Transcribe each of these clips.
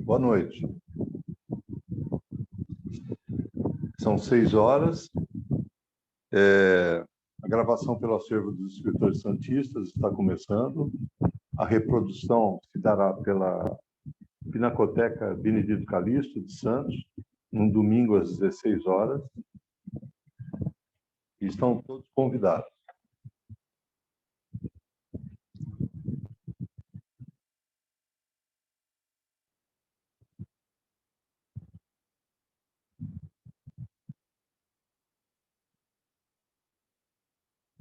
Boa noite. São 6 horas. A gravação pelo acervo dos escritores santistas está começando. A reprodução se dará pela Pinacoteca Benedito Calixto de Santos, num domingo às 16 horas. E estão todos convidados.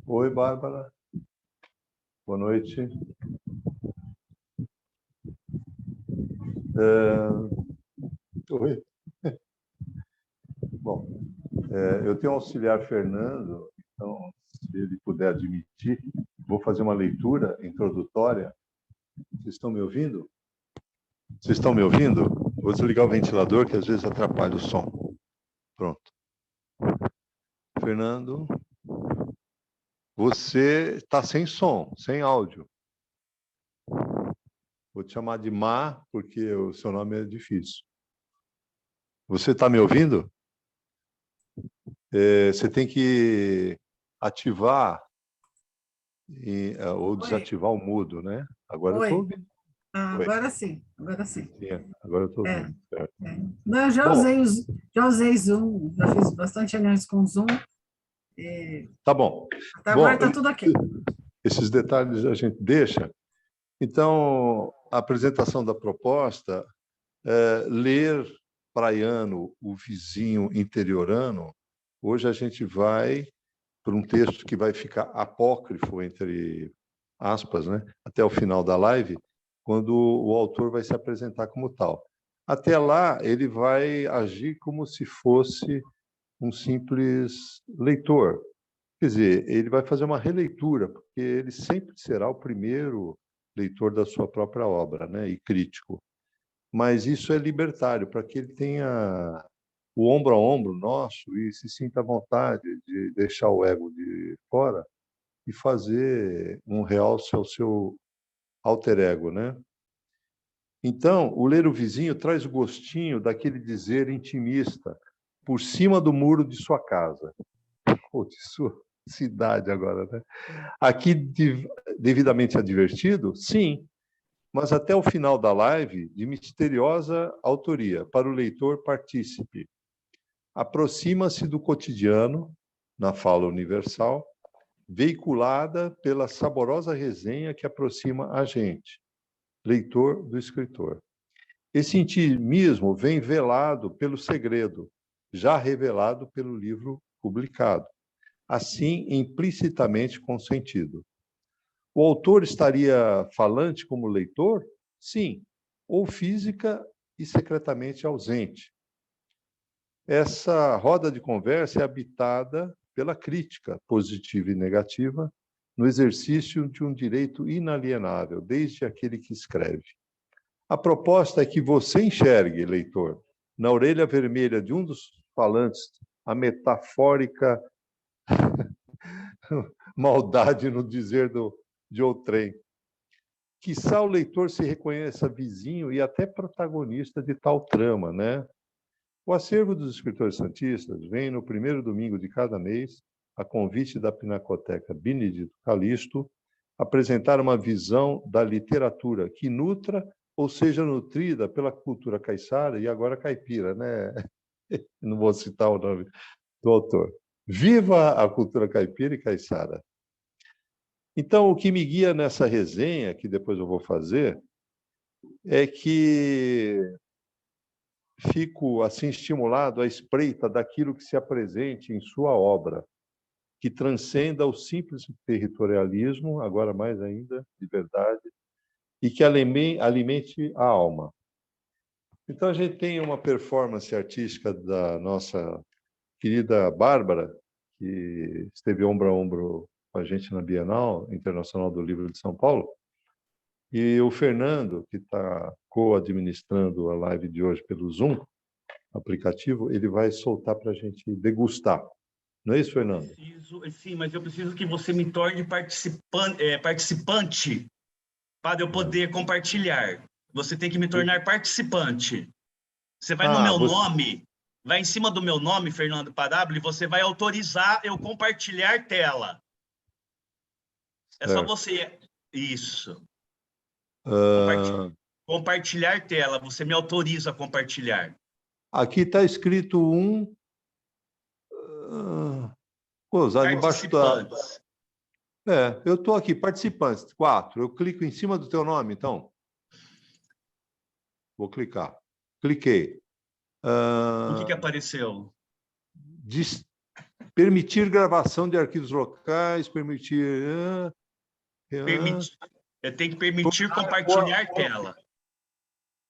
Oi, Bárbara. Boa noite. Oi. Bom, eu tenho um auxiliar Fernando, então, se ele puder admitir, vou fazer uma leitura introdutória. Vocês estão me ouvindo? Vocês estão me ouvindo? Vou desligar o ventilador, que às vezes atrapalha o som. Pronto. Fernando, você está sem som, sem áudio. Vou te chamar de Má, porque o seu nome é difícil. Você está me ouvindo? Você tem que ativar ou desativar o mudo, né? Agora eu estou ouvindo. Agora sim, agora sim. Sim, agora eu estou ouvindo. Não, eu já usei Zoom, já fiz bastante análise com Zoom. Tá bom. Até agora está tudo aqui. Esses detalhes a gente deixa. Então, a apresentação da proposta é ler praiano, o vizinho interiorano. Hoje a gente vai para um texto que vai ficar apócrifo, entre aspas, né? Até o final da live, quando o autor vai se apresentar como tal. Até lá, ele vai agir como se fosse um simples leitor. Quer dizer, ele vai fazer uma releitura, porque ele sempre será o primeiro leitor da sua própria obra, né? E crítico. Mas isso é libertário, para que ele tenha o ombro a ombro nosso e se sinta à vontade de deixar o ego de fora e fazer um realce ao seu alter ego, né? Então, o ler o vizinho traz o gostinho daquele dizer intimista, por cima do muro de sua casa. Ou de sua cidade agora, né? Aqui, devidamente advertido? Sim, mas até o final da live, de misteriosa autoria, para o leitor partícipe. Aproxima-se do cotidiano, na fala universal, veiculada pela saborosa resenha que aproxima a gente, leitor do escritor. Esse intimismo vem velado pelo segredo, já revelado pelo livro publicado, assim implicitamente consentido. O autor estaria falante como leitor? Sim, ou física e secretamente ausente. Essa roda de conversa é habitada pela crítica positiva e negativa no exercício de um direito inalienável, desde aquele que escreve. A proposta é que você enxergue, leitor, na orelha vermelha de um dos falantes, a metafórica maldade no dizer de outrem. Quiçá o leitor se reconheça vizinho e até protagonista de tal trama, né? O acervo dos escritores santistas vem no primeiro domingo de cada mês, a convite da Pinacoteca Benedito Calixto, apresentar uma visão da literatura que nutra ou seja nutrida pela cultura caiçara e agora caipira, né? Não vou citar o nome do autor. Viva a cultura caipira e caiçara! Então, o que me guia nessa resenha, que depois eu vou fazer, é que fico assim estimulado à espreita daquilo que se apresente em sua obra, que transcenda o simples territorialismo, agora mais ainda, de verdade, e que alimente a alma. Então, a gente tem uma performance artística da nossa querida Bárbara, que esteve ombro a ombro com a gente na Bienal Internacional do Livro de São Paulo, e o Fernando, que está co-administrando a live de hoje pelo Zoom, aplicativo, ele vai soltar para a gente degustar. Não é isso, Fernando? Sim, mas eu preciso que você me torne participante para eu poder compartilhar. Você tem que me tornar participante. Você vai no meu nome, vai em cima do meu nome, Fernando Parábolo, e você vai autorizar eu compartilhar tela. É só você... Isso. Compartilhar tela. Você me autoriza a compartilhar. Aqui está escrito usar debaixo da... eu estou aqui, participantes, 4. Eu clico em cima do teu nome, então. Vou clicar. Cliquei. O que apareceu? Permitir gravação de arquivos locais, permitir... Eu tenho que permitir compartilhar tela.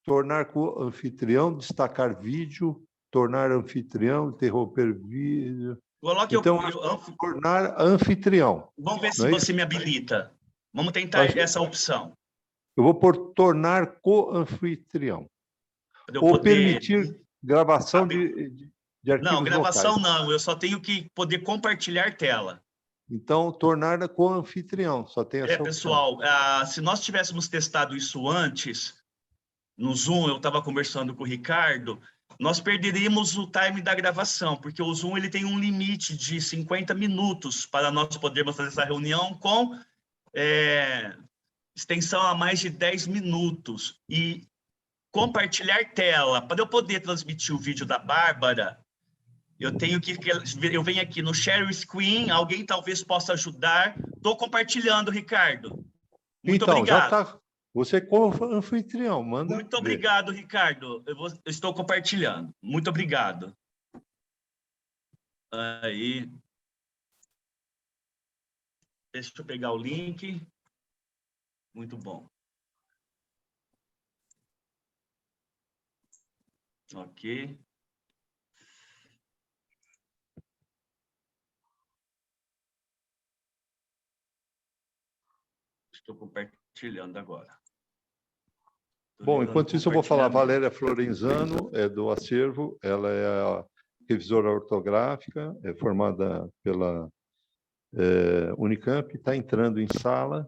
Tornar co-anfitrião, destacar vídeo, tornar anfitrião, interromper vídeo. Coloque então, tornar anfitrião. Vamos ver se você me habilita. Vamos tentar essa opção. Eu vou por tornar co-anfitrião. Ou permitir gravação de arquivos Não, gravação locais. não. Eu só tenho que poder compartilhar tela. Então, tornar co-anfitrião. Só tem essa opção. Pessoal, se nós tivéssemos testado isso antes, no Zoom, eu estava conversando com o Ricardo, nós perderíamos o time da gravação, porque o Zoom ele tem um limite de 50 minutos para nós podermos fazer essa reunião com extensão a mais de 10 minutos. E compartilhar tela, para eu poder transmitir o vídeo da Bárbara, eu venho aqui no share screen, alguém talvez possa ajudar. Estou compartilhando, Ricardo. Muito obrigado. Já está. Você é co-anfitrião, manda. Muito obrigado, Ricardo. Eu estou compartilhando. Muito obrigado. Aí. Deixa eu pegar o link. Muito bom. Ok. Estou compartilhando agora. Bom, enquanto isso eu vou falar. Valéria Florenzano, é do Acervo, ela é a revisora ortográfica, é formada pela Unicamp, está entrando em sala,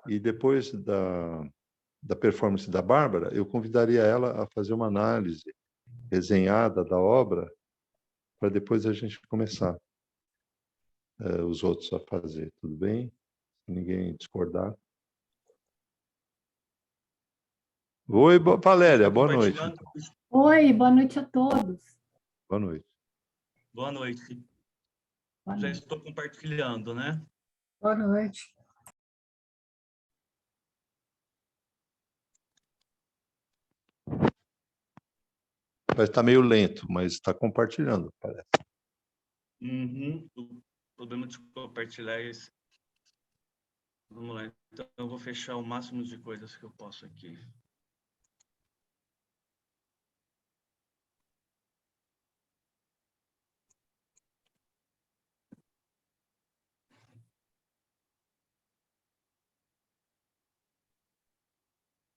e depois da performance da Bárbara, eu convidaria ela a fazer uma análise resenhada da obra, para depois a gente começar os outros a fazer, tudo bem? Se ninguém discordar. Oi, Valéria, boa noite. Oi, boa noite a todos. Boa noite. Boa noite. Boa Já noite. estou compartilhando, né? Boa noite. Parece estar meio lento, mas está compartilhando, parece. O problema de compartilhar é esse. Vamos lá. Então, eu vou fechar o máximo de coisas que eu posso aqui.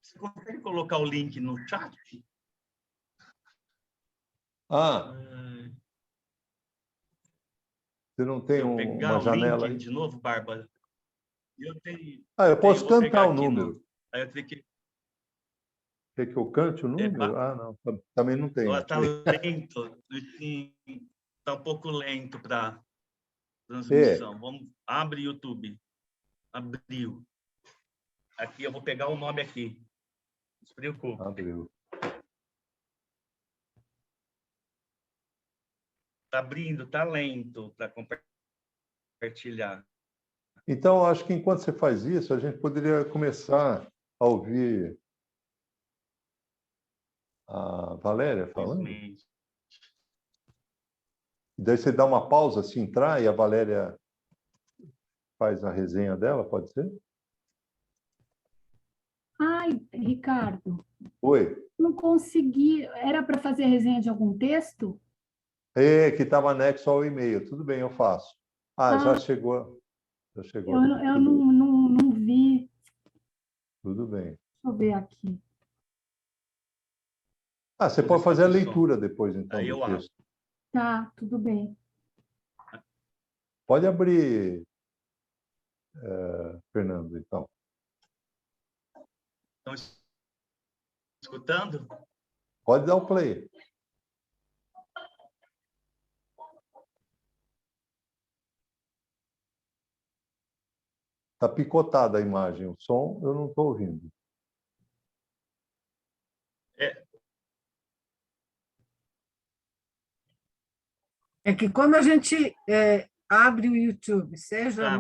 Você consegue colocar o link no chat? Você não tem uma janela aí? De novo, Bárbara? Eu tenho. Eu posso cantar o número. Aí eu tenho que... Quer que eu cante o número? Não. Também não tem. Está lento. Está um pouco lento para transmissão. Vamos, abre o YouTube. Abriu. Aqui eu vou pegar o nome aqui. Não se preocupe. Abriu. Está abrindo, está lento para compartilhar. Então, acho que enquanto você faz isso, a gente poderia começar a ouvir a Valéria falando. E daí você dá uma pausa, se entrar, e a Valéria faz a resenha dela, pode ser? Ai, Ricardo. Oi. Não consegui. Era para fazer a resenha de algum texto? Que estava anexo ao e-mail. Tudo bem, eu faço. Já chegou. Já chegou. Eu não vi. Tudo bem. Deixa eu ver aqui. Você pode fazer a leitura depois, então, do texto. Tá, tudo bem. Pode abrir, Fernando, então. Então, escutando? Pode dar o play. Está picotada a imagem, o som eu não estou ouvindo. É que quando a gente abre o YouTube, seja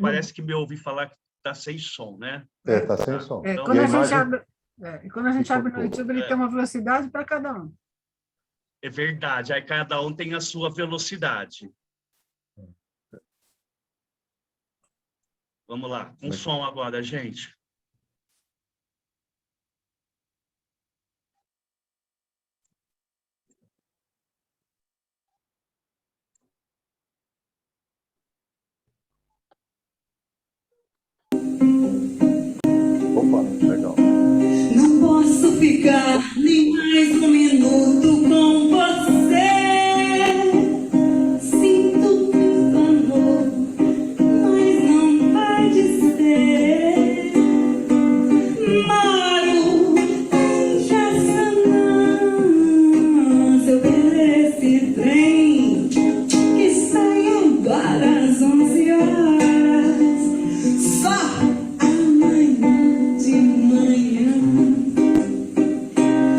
Parece que me ouvi falar que está sem som, né? Está sem som. Então, quando E a a gente imagem quando a gente abre no picotou. YouTube, ele tem uma velocidade para cada um. é verdade, aí cada um tem a sua velocidade. Vamos lá, com som agora, gente. Opa, legal. Não posso ficar nem mais um minuto com você. Sinto muito amor, mas não pode ser. Moro em Jaçanã. Se eu perder esse trem que sai agora às 11 horas, só amanhã de manhã.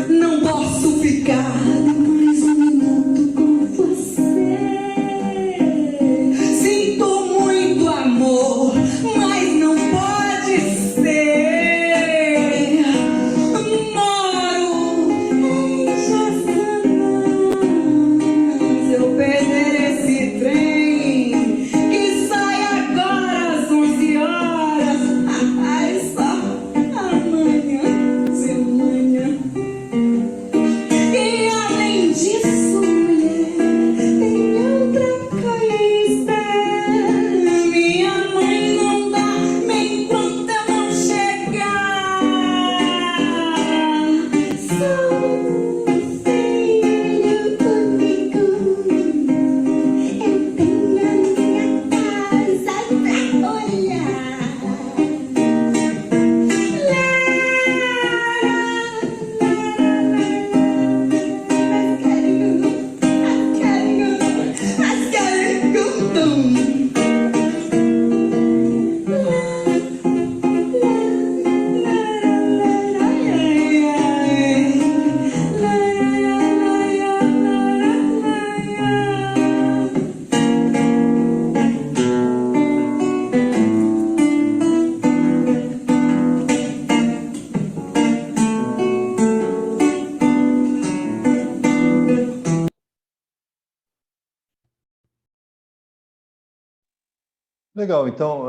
Não posso ficar mais um minuto com você. Sinto muito amor, mas não pode ser. Moro em Jaçanã. Se eu perder esse trem que sai agora às 11 horas, ai, só amanhã de manhã. E além disso, mulher, tem outra coisa. Minha mãe não dorme enquanto eu não chegar. Sou um filho único. Eu tenho a minha casa pra olhar. Legal, então,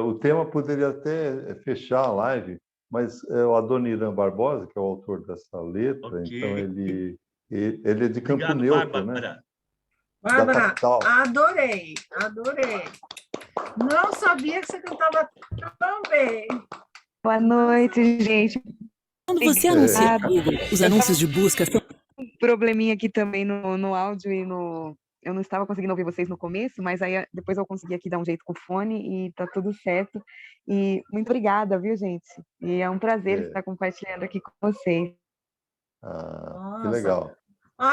o tema poderia até fechar a live, mas o Adoniran Barbosa, que é o autor dessa letra, Ok. então ele é de Campo Obrigado, Neutro, né? Bárbara. Bárbara, capital. adorei. Não sabia que você cantava tão bem. Boa noite, gente. Quando você anuncia no Google, os anúncios de busca são Um probleminha aqui também no áudio e no. Eu não estava conseguindo ouvir vocês no começo, mas aí depois eu consegui aqui dar um jeito com o fone e tá tudo certo. E muito obrigada, viu, gente? E é um prazer estar compartilhando aqui com vocês. Ah, que Nossa. legal.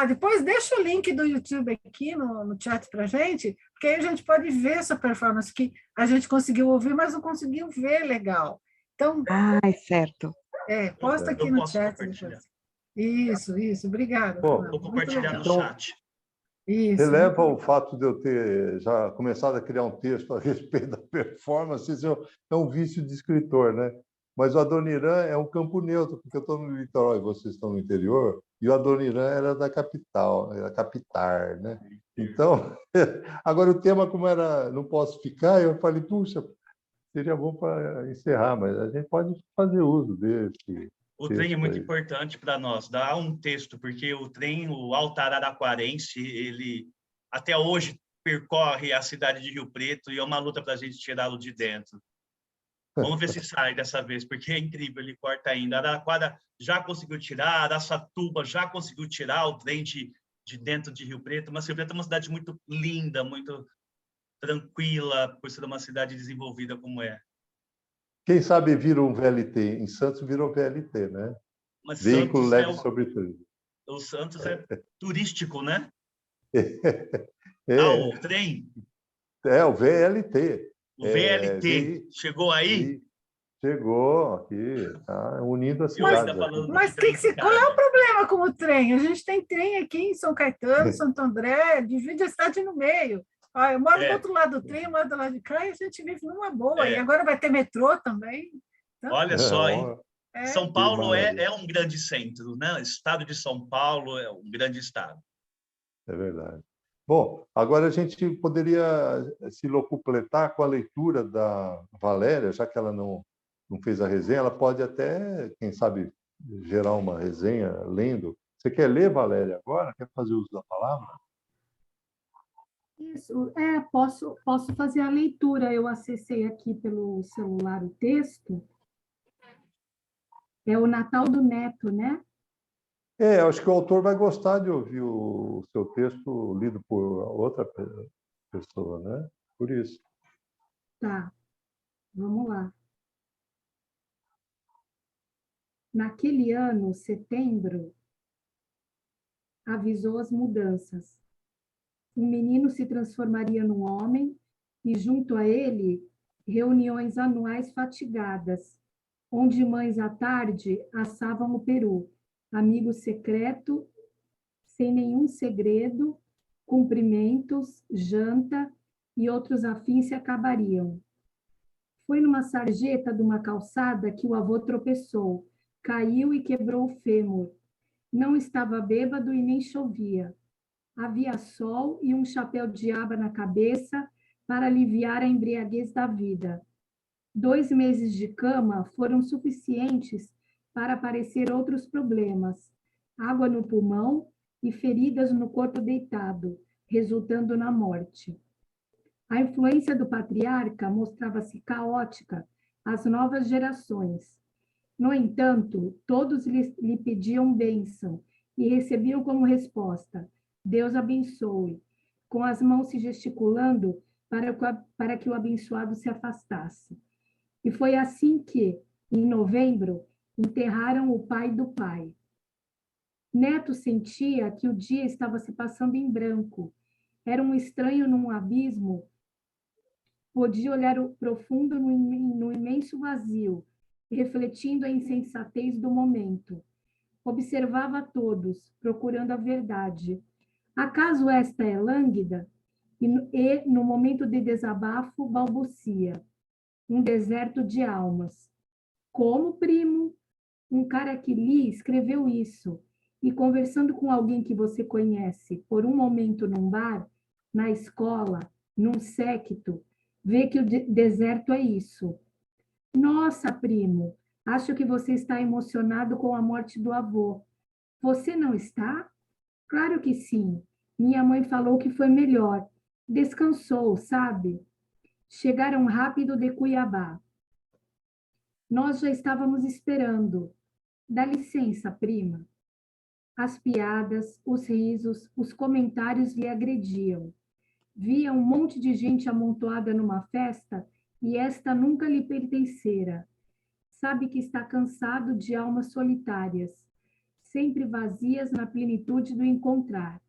Depois deixa o link do YouTube aqui no chat para gente, porque aí a gente pode ver essa performance que a gente conseguiu ouvir, mas não conseguiu ver legal. Então, Ai, certo. posta aqui Eu no posso chat. compartilhar. Isso, obrigada. Bom, Fernanda. Vou Muito compartilhar no legal. chat. Isso. Releva o fato de eu ter já começado a criar um texto a respeito da performance, isso é um vício de escritor, né? Mas o Adoniran é um campo neutro, porque eu estou no litoral e vocês estão no interior, e o Adoniran era da capital, era capitar, né? Então, agora o tema, como era Não Posso Ficar, eu falei, puxa, seria bom para encerrar, mas a gente pode fazer uso desse. O trem é muito aí. importante para nós. Dá um texto, porque o trem, o Alto Araraquarense, ele até hoje percorre a cidade de Rio Preto e é uma luta para a gente tirá-lo de dentro. Vamos ver se sai dessa vez, porque é incrível, ele corta ainda. Araraquara já conseguiu tirar, Araçatuba já conseguiu tirar o trem de dentro de Rio Preto, mas Rio Preto é uma cidade muito linda, muito tranquila, por ser uma cidade desenvolvida como é. Quem sabe vira um VLT. Em Santos virou VLT, né? Mas Veículo Santos leve sobre turismo. o Santos é turístico, né? É, O trem, o VLT. o VLT, chegou aí? Chegou aqui, tá unindo as Eu ainda cidades aqui. falando Mas de trem de qual é o carga. problema com o trem? A gente tem trem aqui em São Caetano, Santo André, divide a cidade no meio. Ó, eu moro do outro lado do trem, eu moro do lado de cá, e a gente vive numa boa. E agora vai ter metrô também. Então, Olha só, hein? São Que Paulo maravilha. é um grande centro, né? O estado de São Paulo é um grande estado. É verdade. Bom, agora a gente poderia se locupletar com a leitura da Valéria, já que ela não fez a resenha, ela pode até, quem sabe, gerar uma resenha lendo. Você quer ler, Valéria, agora? Quer fazer uso da palavra? Isso, posso fazer a leitura. Eu acessei aqui pelo celular o texto. É o Natal do Neto, né? Acho que o autor vai gostar de ouvir o seu texto lido por outra pessoa, né? Por isso. Tá, vamos lá. Naquele ano, setembro, avisou as mudanças. Um menino se transformaria num homem e, junto a ele, reuniões anuais fatigadas, onde mães à tarde assavam o peru, amigo secreto, sem nenhum segredo, cumprimentos, janta e outros afins se acabariam. Foi numa sarjeta de uma calçada que o avô tropeçou, caiu e quebrou o fêmur. Não estava bêbado e nem chovia. Havia sol e um chapéu de aba na cabeça para aliviar a embriaguez da vida. 2 meses de cama foram suficientes para aparecer outros problemas. Água no pulmão e feridas no corpo deitado, resultando na morte. A influência do patriarca mostrava-se caótica às novas gerações. No entanto, todos lhe pediam bênção e recebiam como resposta: Deus abençoe, com as mãos se gesticulando para que o abençoado se afastasse. E foi assim que, em novembro, enterraram o pai do pai. Neto sentia que o dia estava se passando em branco. Era um estranho num abismo. Podia olhar o profundo no imenso vazio, refletindo a insensatez do momento. Observava a todos, procurando a verdade. Acaso esta é lânguida? E, no momento de desabafo, balbucia. Um deserto de almas. Como, primo? Um cara que li escreveu isso. E conversando com alguém que você conhece, por um momento num bar, na escola, num séquito, vê que o deserto é isso. Nossa, primo, acho que você está emocionado com a morte do avô. Você não está? Claro que sim. Minha mãe falou que foi melhor. Descansou, sabe? Chegaram rápido de Cuiabá. Nós já estávamos esperando. Dá licença, prima. As piadas, os risos, os comentários lhe agrediam. Via um monte de gente amontoada numa festa e esta nunca lhe pertencera. Sabe que está cansado de almas solitárias, sempre vazias na plenitude do encontrar.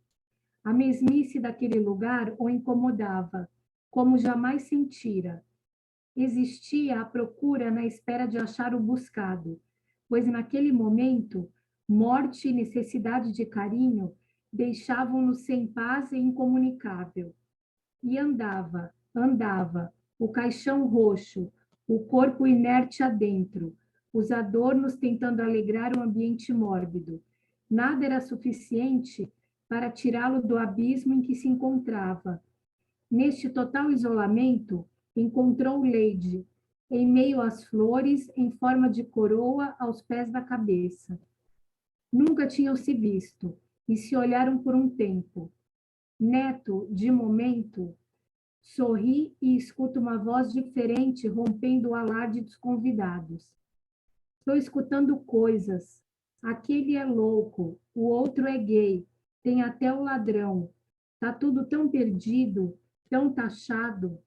A mesmice daquele lugar o incomodava, como jamais sentira. Existia a procura na espera de achar o buscado, pois naquele momento, morte e necessidade de carinho deixavam-no sem paz e incomunicável. E andava, o caixão roxo, o corpo inerte adentro, os adornos tentando alegrar o ambiente mórbido. Nada era suficiente para tirá-lo do abismo em que se encontrava. Neste total isolamento, encontrou Leide, em meio às flores, em forma de coroa aos pés da cabeça. Nunca tinham se visto, e se olharam por um tempo. Neto, de momento, sorri e escuta uma voz diferente rompendo o alarde dos convidados. Estou escutando coisas. Aquele é louco, o outro é gay, tem até o ladrão. Tá tudo tão perdido, tão taxado.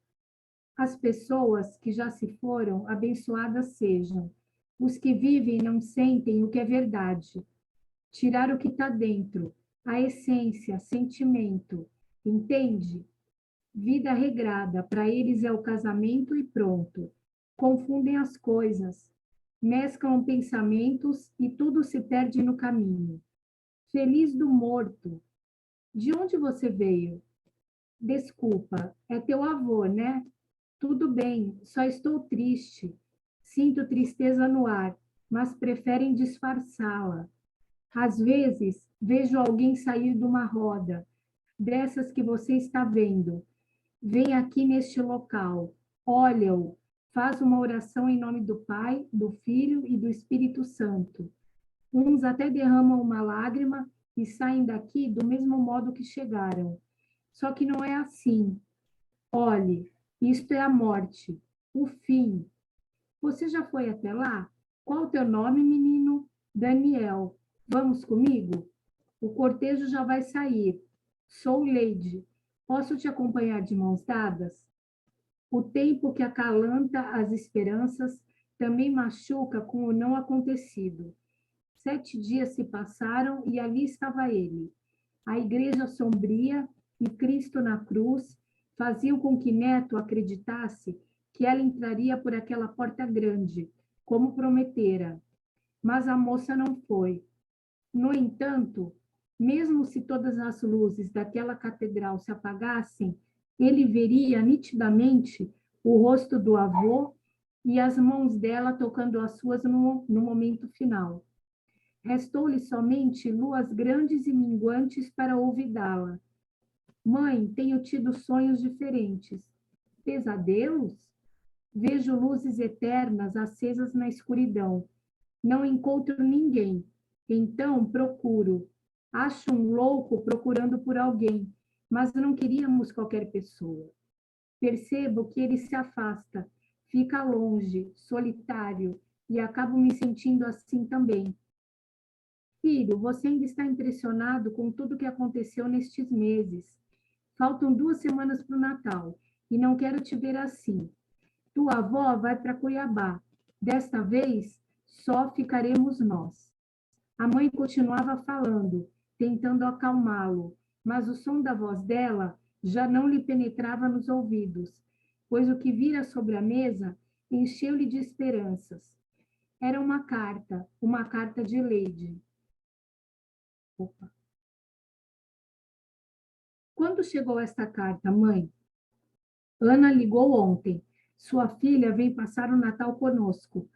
As pessoas que já se foram, abençoadas sejam. Os que vivem não sentem o que é verdade. Tirar o que está dentro, a essência, sentimento, entende? Vida regrada, para eles é o casamento e pronto. Confundem as coisas, mesclam pensamentos e tudo se perde no caminho. Feliz do morto. De onde você veio? Desculpa, é teu avô, né? Tudo bem, só estou triste. Sinto tristeza no ar, mas preferem disfarçá-la. Às vezes, vejo alguém sair de uma roda, dessas que você está vendo. Vem aqui neste local, olha-o, faz uma oração em nome do Pai, do Filho e do Espírito Santo. Uns até derramam uma lágrima e saem daqui do mesmo modo que chegaram. Só que não é assim. Olhe, isto é a morte, o fim. Você já foi até lá? Qual o teu nome, menino? Daniel. Vamos comigo? O cortejo já vai sair. Sou Lady. Posso te acompanhar de mãos dadas? O tempo que acalanta as esperanças também machuca com o não acontecido. 7 dias se passaram e ali estava ele. A igreja sombria e Cristo na cruz faziam com que Neto acreditasse que ela entraria por aquela porta grande, como prometera. Mas a moça não foi. No entanto, mesmo se todas as luzes daquela catedral se apagassem, ele veria nitidamente o rosto do avô e as mãos dela tocando as suas no momento final. Restou-lhe somente luas grandes e minguantes para olvidá-la. Mãe, tenho tido sonhos diferentes. Pesadelos? Vejo luzes eternas acesas na escuridão. Não encontro ninguém. Então procuro. Acho um louco procurando por alguém, mas não queríamos qualquer pessoa. Percebo que ele se afasta, fica longe, solitário, e acabo me sentindo assim também. Filho, você ainda está impressionado com tudo o que aconteceu nestes meses. Faltam 2 semanas para o Natal, e não quero te ver assim. Tua avó vai para Cuiabá. Desta vez, só ficaremos nós. A mãe continuava falando, tentando acalmá-lo, mas o som da voz dela já não lhe penetrava nos ouvidos, pois o que vira sobre a mesa encheu-lhe de esperanças. Era uma carta de Lady. Opa. Quando chegou esta carta, mãe? Ana ligou ontem. Sua filha vem passar o Natal conosco.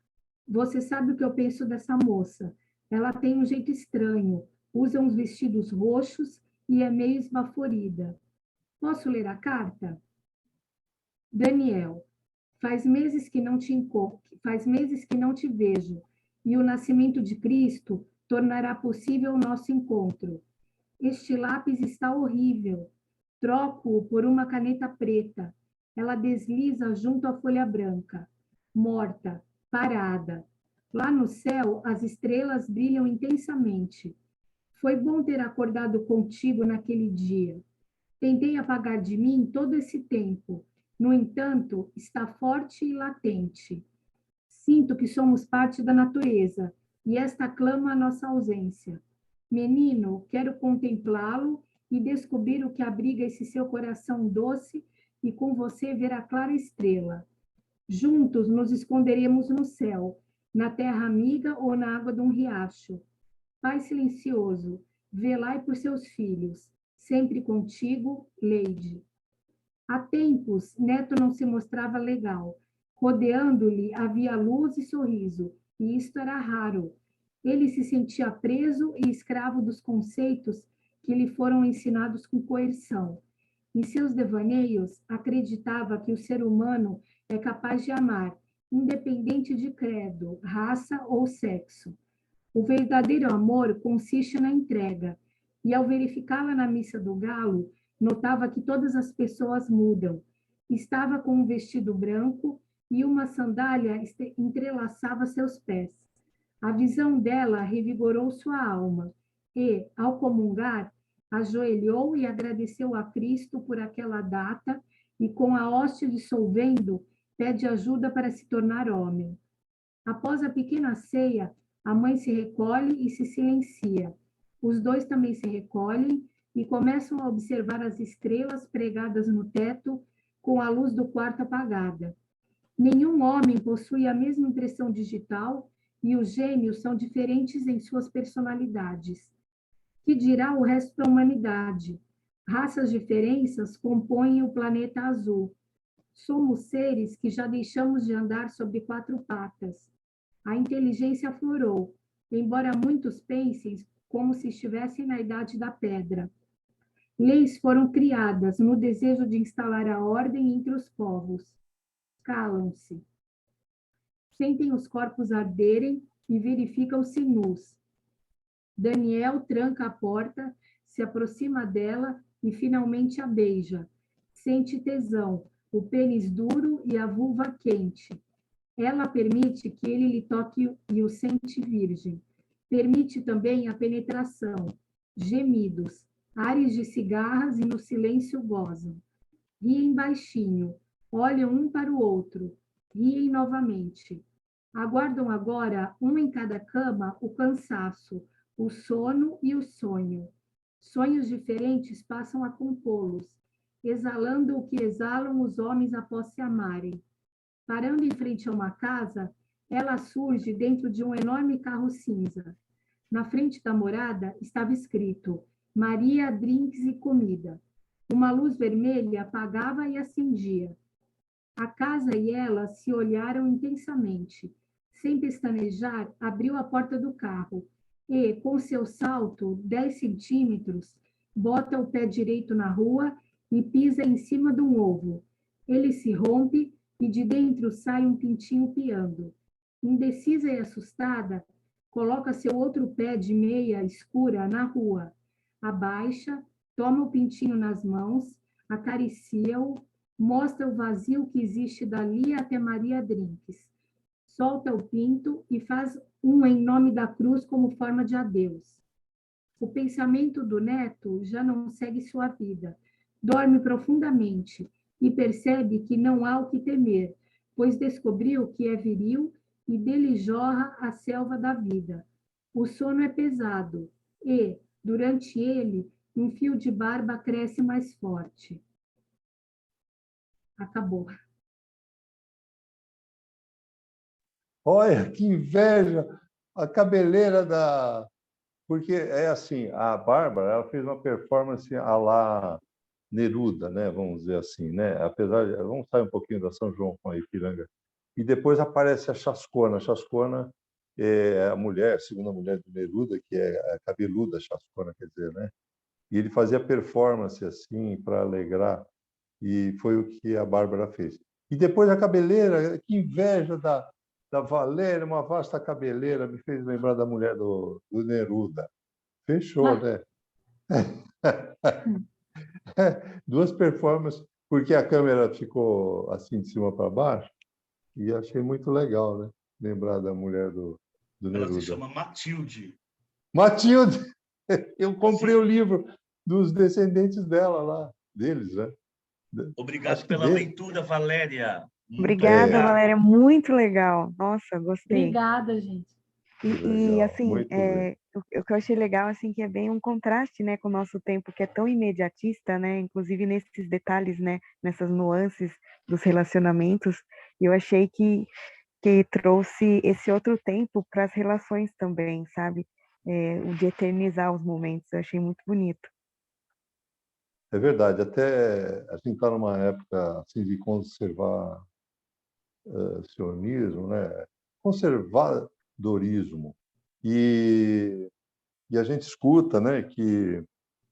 Você sabe o que eu penso dessa moça. Ela tem um jeito estranho, usa uns vestidos roxos e é meio esbaforida. Posso ler a carta? Daniel, faz meses que não te vejo, e o nascimento de Cristo tornará possível o nosso encontro. Este lápis está horrível. Troco-o por uma caneta preta. Ela desliza junto à folha branca. Morta, parada. Lá no céu, as estrelas brilham intensamente. Foi bom ter acordado contigo naquele dia. Tentei apagar de mim todo esse tempo. No entanto, está forte e latente. Sinto que somos parte da natureza, e esta clama a nossa ausência. Menino, quero contemplá-lo e descobrir o que abriga esse seu coração doce e com você ver a clara estrela. Juntos nos esconderemos no céu, na terra amiga ou na água de um riacho. Pai silencioso, velai por seus filhos, sempre contigo, Lady. Há tempos, Neto não se mostrava legal. Rodeando-lhe havia luz e sorriso, e isto era raro. Ele se sentia preso e escravo dos conceitos que lhe foram ensinados com coerção. Em seus devaneios, acreditava que o ser humano é capaz de amar, independente de credo, raça ou sexo. O verdadeiro amor consiste na entrega, e ao verificá-la na missa do galo, notava que todas as pessoas mudam. Estava com um vestido branco e uma sandália entrelaçava seus pés. A visão dela revigorou sua alma e, ao comungar, ajoelhou e agradeceu a Cristo por aquela data e, com a hóstia dissolvendo, pede ajuda para se tornar homem. Após a pequena ceia, a mãe se recolhe e se silencia. Os dois também se recolhem e começam a observar as estrelas pregadas no teto com a luz do quarto apagada. Nenhum homem possui a mesma impressão digital e os gêmeos são diferentes em suas personalidades. Que dirá o resto da humanidade? Raças diferentes compõem o planeta azul. Somos seres que já deixamos de andar sobre 4 patas. A inteligência aflorou, embora muitos pensem como se estivessem na idade da pedra. Leis foram criadas no desejo de instalar a ordem entre os povos. Calam-se. Sentem os corpos arderem e verificam-se nus. Daniel tranca a porta, se aproxima dela e finalmente a beija. Sente tesão, o pênis duro e a vulva quente. Ela permite que ele lhe toque e o sente virgem. Permite também a penetração, gemidos, ares de cigarras e no silêncio gozam. Riem baixinho, olham um para o outro, riem novamente. Aguardam agora, um em cada cama, o cansaço, o sono e o sonho. Sonhos diferentes passam a compô-los, exalando o que exalam os homens após se amarem. Parando em frente a uma casa, ela surge dentro de um enorme carro cinza. Na frente da morada estava escrito: Maria, drinks e comida. Uma luz vermelha apagava e acendia. A casa e ela se olharam intensamente. Sem pestanejar, abriu a porta do carro e, com seu salto, 10 centímetros, bota o pé direito na rua e pisa em cima de um ovo. Ele se rompe e de dentro sai um pintinho piando. Indecisa e assustada, coloca seu outro pé de meia escura na rua. Abaixa, toma o pintinho nas mãos, acaricia-o, mostra o vazio que existe dali até Maria Drinks. Solta o pinto e faz um em nome da cruz como forma de adeus. O pensamento do neto já não segue sua vida. Dorme profundamente e percebe que não há o que temer, pois descobriu que é viril e dele jorra a selva da vida. O sono é pesado e, durante ele, um fio de barba cresce mais forte. Acabou. Olha, que inveja! A cabeleira da... Porque é assim, a Bárbara, ela fez uma performance à la Neruda, né? Vamos dizer assim, né? Apesar de... Vamos sair um pouquinho da São João com a Ipiranga. E depois aparece a Chascona. A Chascona é a mulher, a segunda mulher do Neruda, que é a cabeluda Chascona, quer dizer, né? E ele fazia performance assim para alegrar, e foi o que a Bárbara fez. E depois a cabeleira, que inveja da Valéria, uma vasta cabeleira, me fez lembrar da mulher do Neruda. Fechou, né? Duas performances, porque a câmera ficou assim de cima para baixo, e achei muito legal, né? Lembrar da mulher do Neruda. Ela se chama Matilde. Matilde! Eu comprei o livro dos descendentes dela lá, deles, né? Obrigado pela leitura, Valéria. Obrigada, Valéria. Muito legal. Nossa, gostei. Obrigada, gente. E assim, o que eu achei legal, assim, que é bem um contraste, né, com o nosso tempo, que é tão imediatista, né, inclusive nesses detalhes, né, nessas nuances dos relacionamentos. Eu achei que trouxe esse outro tempo para as relações também, sabe? O de eternizar os momentos. Eu achei muito bonito. É verdade. Até a gente está numa época assim, de conservar sionismo, né? Conservadorismo. E a gente escuta, né, que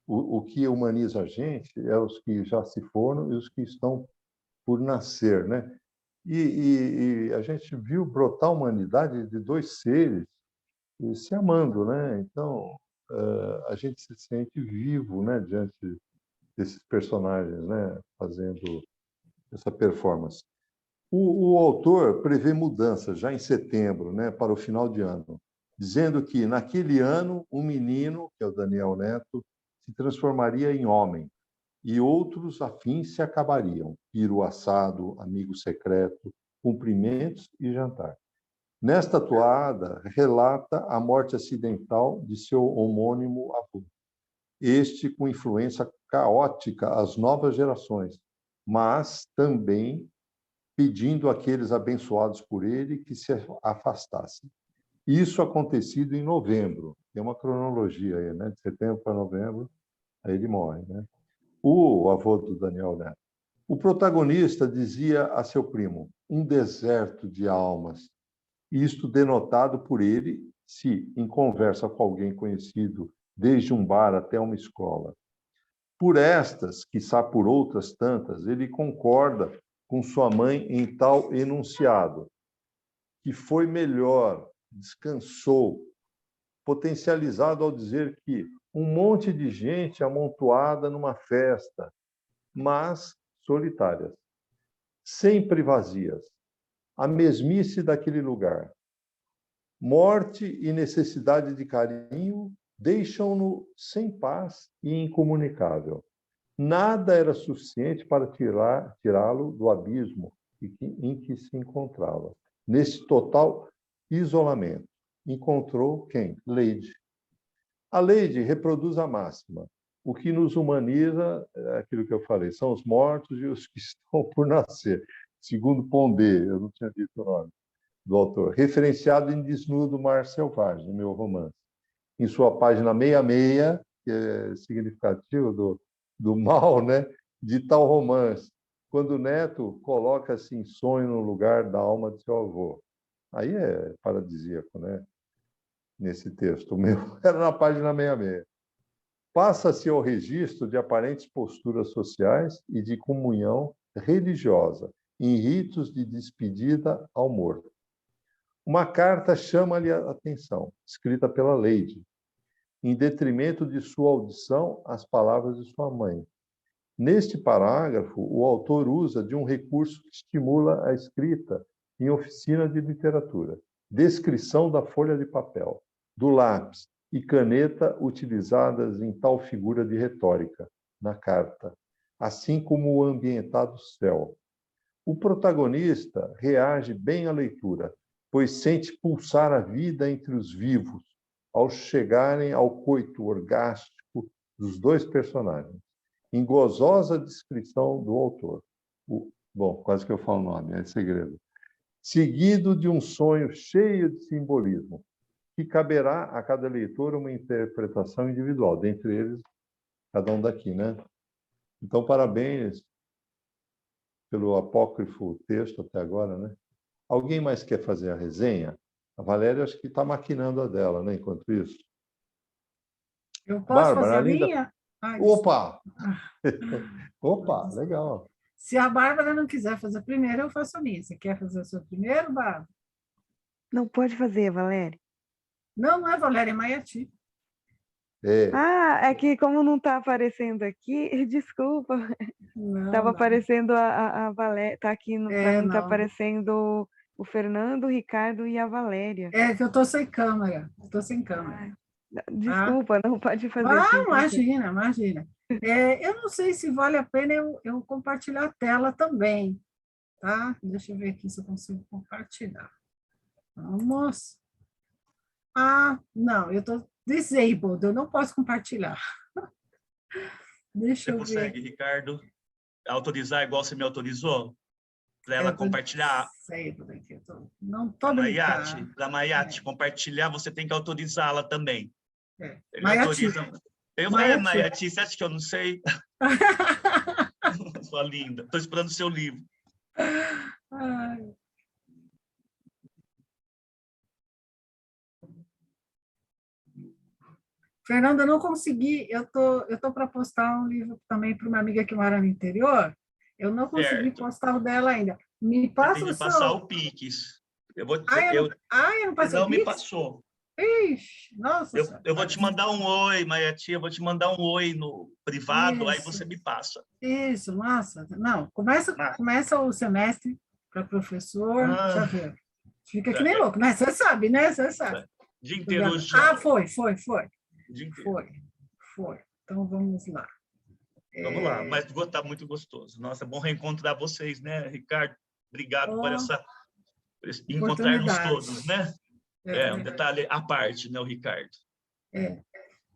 o que humaniza a gente é os que já se foram e os que estão por nascer, né? E a gente viu brotar a humanidade de dois seres se amando, né? Então, a gente se sente vivo, né, diante desses personagens, né, fazendo essa performance. O autor prevê mudanças já em setembro, né, para o final de ano, dizendo que, naquele ano, um menino, que é o Daniel Neto, se transformaria em homem e outros afins se acabariam. Piro assado, amigo secreto, cumprimentos e jantar. Nesta toada, relata a morte acidental de seu homônimo avô, este com influência caótica às novas gerações, mas também pedindo àqueles abençoados por ele que se afastassem. Isso acontecido em novembro, tem uma cronologia aí, né? De setembro para novembro, aí ele morre, né? O avô do Daniel Neto. O protagonista dizia a seu primo, um deserto de almas, isto denotado por ele, se em conversa com alguém conhecido, desde um bar até uma escola. Por estas, quiçá por outras tantas, ele concorda com sua mãe em tal enunciado, que foi melhor, descansou, potencializado ao dizer que um monte de gente amontoada numa festa, mas solitárias, sempre vazias, a mesmice daquele lugar. Morte e necessidade de carinho deixam-no sem paz e incomunicável. Nada era suficiente para tirá-lo do abismo em que se encontrava. Nesse total isolamento, encontrou quem? Leide. A Leide reproduz a máxima. O que nos humaniza, é aquilo que eu falei, são os mortos e os que estão por nascer. Segundo Pondé, eu não tinha dito o nome do autor, referenciado em Desnudo Mar Selvagem, meu romance. Em sua página 66, que é significativo do mal, né, de tal romance, quando o neto coloca-se em sonho no lugar da alma de seu avô. Aí é paradisíaco, né? Nesse texto. O meu era na página 66. Passa-se ao registro de aparentes posturas sociais e de comunhão religiosa, em ritos de despedida ao morto. Uma carta chama-lhe a atenção, escrita pela Leide, em detrimento de sua audição às palavras de sua mãe. Neste parágrafo, o autor usa de um recurso que estimula a escrita em oficina de literatura, descrição da folha de papel, do lápis e caneta utilizadas em tal figura de retórica, na carta, assim como o ambientado céu. O protagonista reage bem à leitura, pois sente pulsar a vida entre os vivos, ao chegarem ao coito orgástico dos dois personagens, em gozosa descrição do autor. Bom, quase que eu falo o nome, é segredo. Seguido de um sonho cheio de simbolismo, que caberá a cada leitor uma interpretação individual, dentre eles, cada um daqui, né? Então, parabéns pelo apócrifo texto até agora, né? Alguém mais quer fazer a resenha? A Valéria acho que está maquinando a dela, né? Enquanto isso. Eu posso Bárbara, fazer a além da... minha? Ai, Opa! Opa, legal. se a Bárbara não quiser fazer primeiro, eu faço a minha. Você quer fazer a sua primeiro, Bárbara? Não pode fazer, Valéria. Não, não é Valéria, é Maiati. É. Ah, é que como não está aparecendo aqui, desculpa. Estava aparecendo a Valéria, está aqui, para mim está aparecendo o Fernando, o Ricardo e a Valéria. É que eu estou sem câmera, estou sem câmera. Desculpa, não pode fazer assim. assim. Imagina, imagina. Eu não sei se vale a pena eu compartilhar a tela também, tá? Deixa eu ver aqui se eu consigo compartilhar. Vamos. Não, eu estou disabled, eu não posso compartilhar. Deixa eu ver. Você consegue, Ricardo, autorizar igual você me autorizou? Para ela compartilhar. Não estou brincando. Para a Maiati compartilhar, você tem que autorizá-la também. Ele Maiati. autoriza. Maiati, você acha que eu não sei? Sua linda. Estou esperando o seu livro. Ai. Fernanda, eu não consegui. Eu tô para postar um livro também para uma amiga que mora no interior. Eu não consegui postar o dela ainda. Me passa o seu... passar o Pix. Eu não passei o Pix? Me passou. Ixi, nossa. Eu vou te mandar um oi, Maiati, eu vou te mandar um oi no privado, aí você me passa. Isso, nossa. Não, começa o semestre para professor, já viu. Fica que nem louco, né? Você sabe, né? Você sabe. Dia inteiro já. Foi. Foi. Então, vamos lá. Vamos lá, mas está muito gostoso. Nossa, é bom reencontrar vocês, né, Ricardo? Obrigado por essa encontrarmos Oportunidade. todos, né? É um detalhe à parte, né, o Ricardo?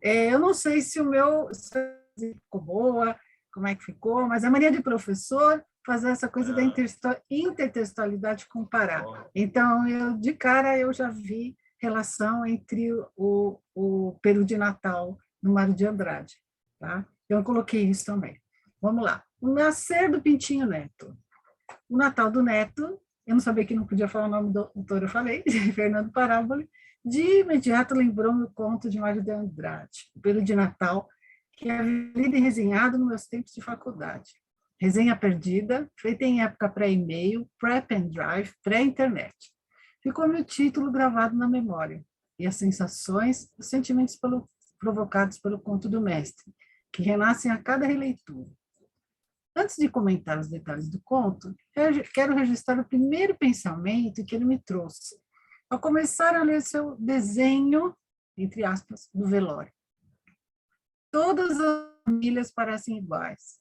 Eu não sei se o meu se ficou boa, como é que ficou, mas a mania de professor fazer essa coisa da intertextualidade comparar. Então, de cara, eu já vi relação entre o peru de Natal no Mário de Andrade. Tá? Eu coloquei isso também. Vamos lá. O nascer do Pintinho Neto. O Natal do Neto, eu não sabia que não podia falar o nome do autor, eu falei, Fernando Paráboli, de imediato lembrou-me o conto de Mário de Andrade, o peru de Natal, que é lido e resenhado nos meus tempos de faculdade. Resenha perdida, feita em época pré-e-mail, pré-pendrive, pré-internet. Ficou-me o título gravado na memória, e as sensações, os sentimentos provocados pelo conto do mestre, que renascem a cada releitura. Antes de comentar os detalhes do conto, quero registrar o primeiro pensamento que ele me trouxe, ao começar a ler seu desenho, entre aspas, do velório. Todas as famílias parecem iguais.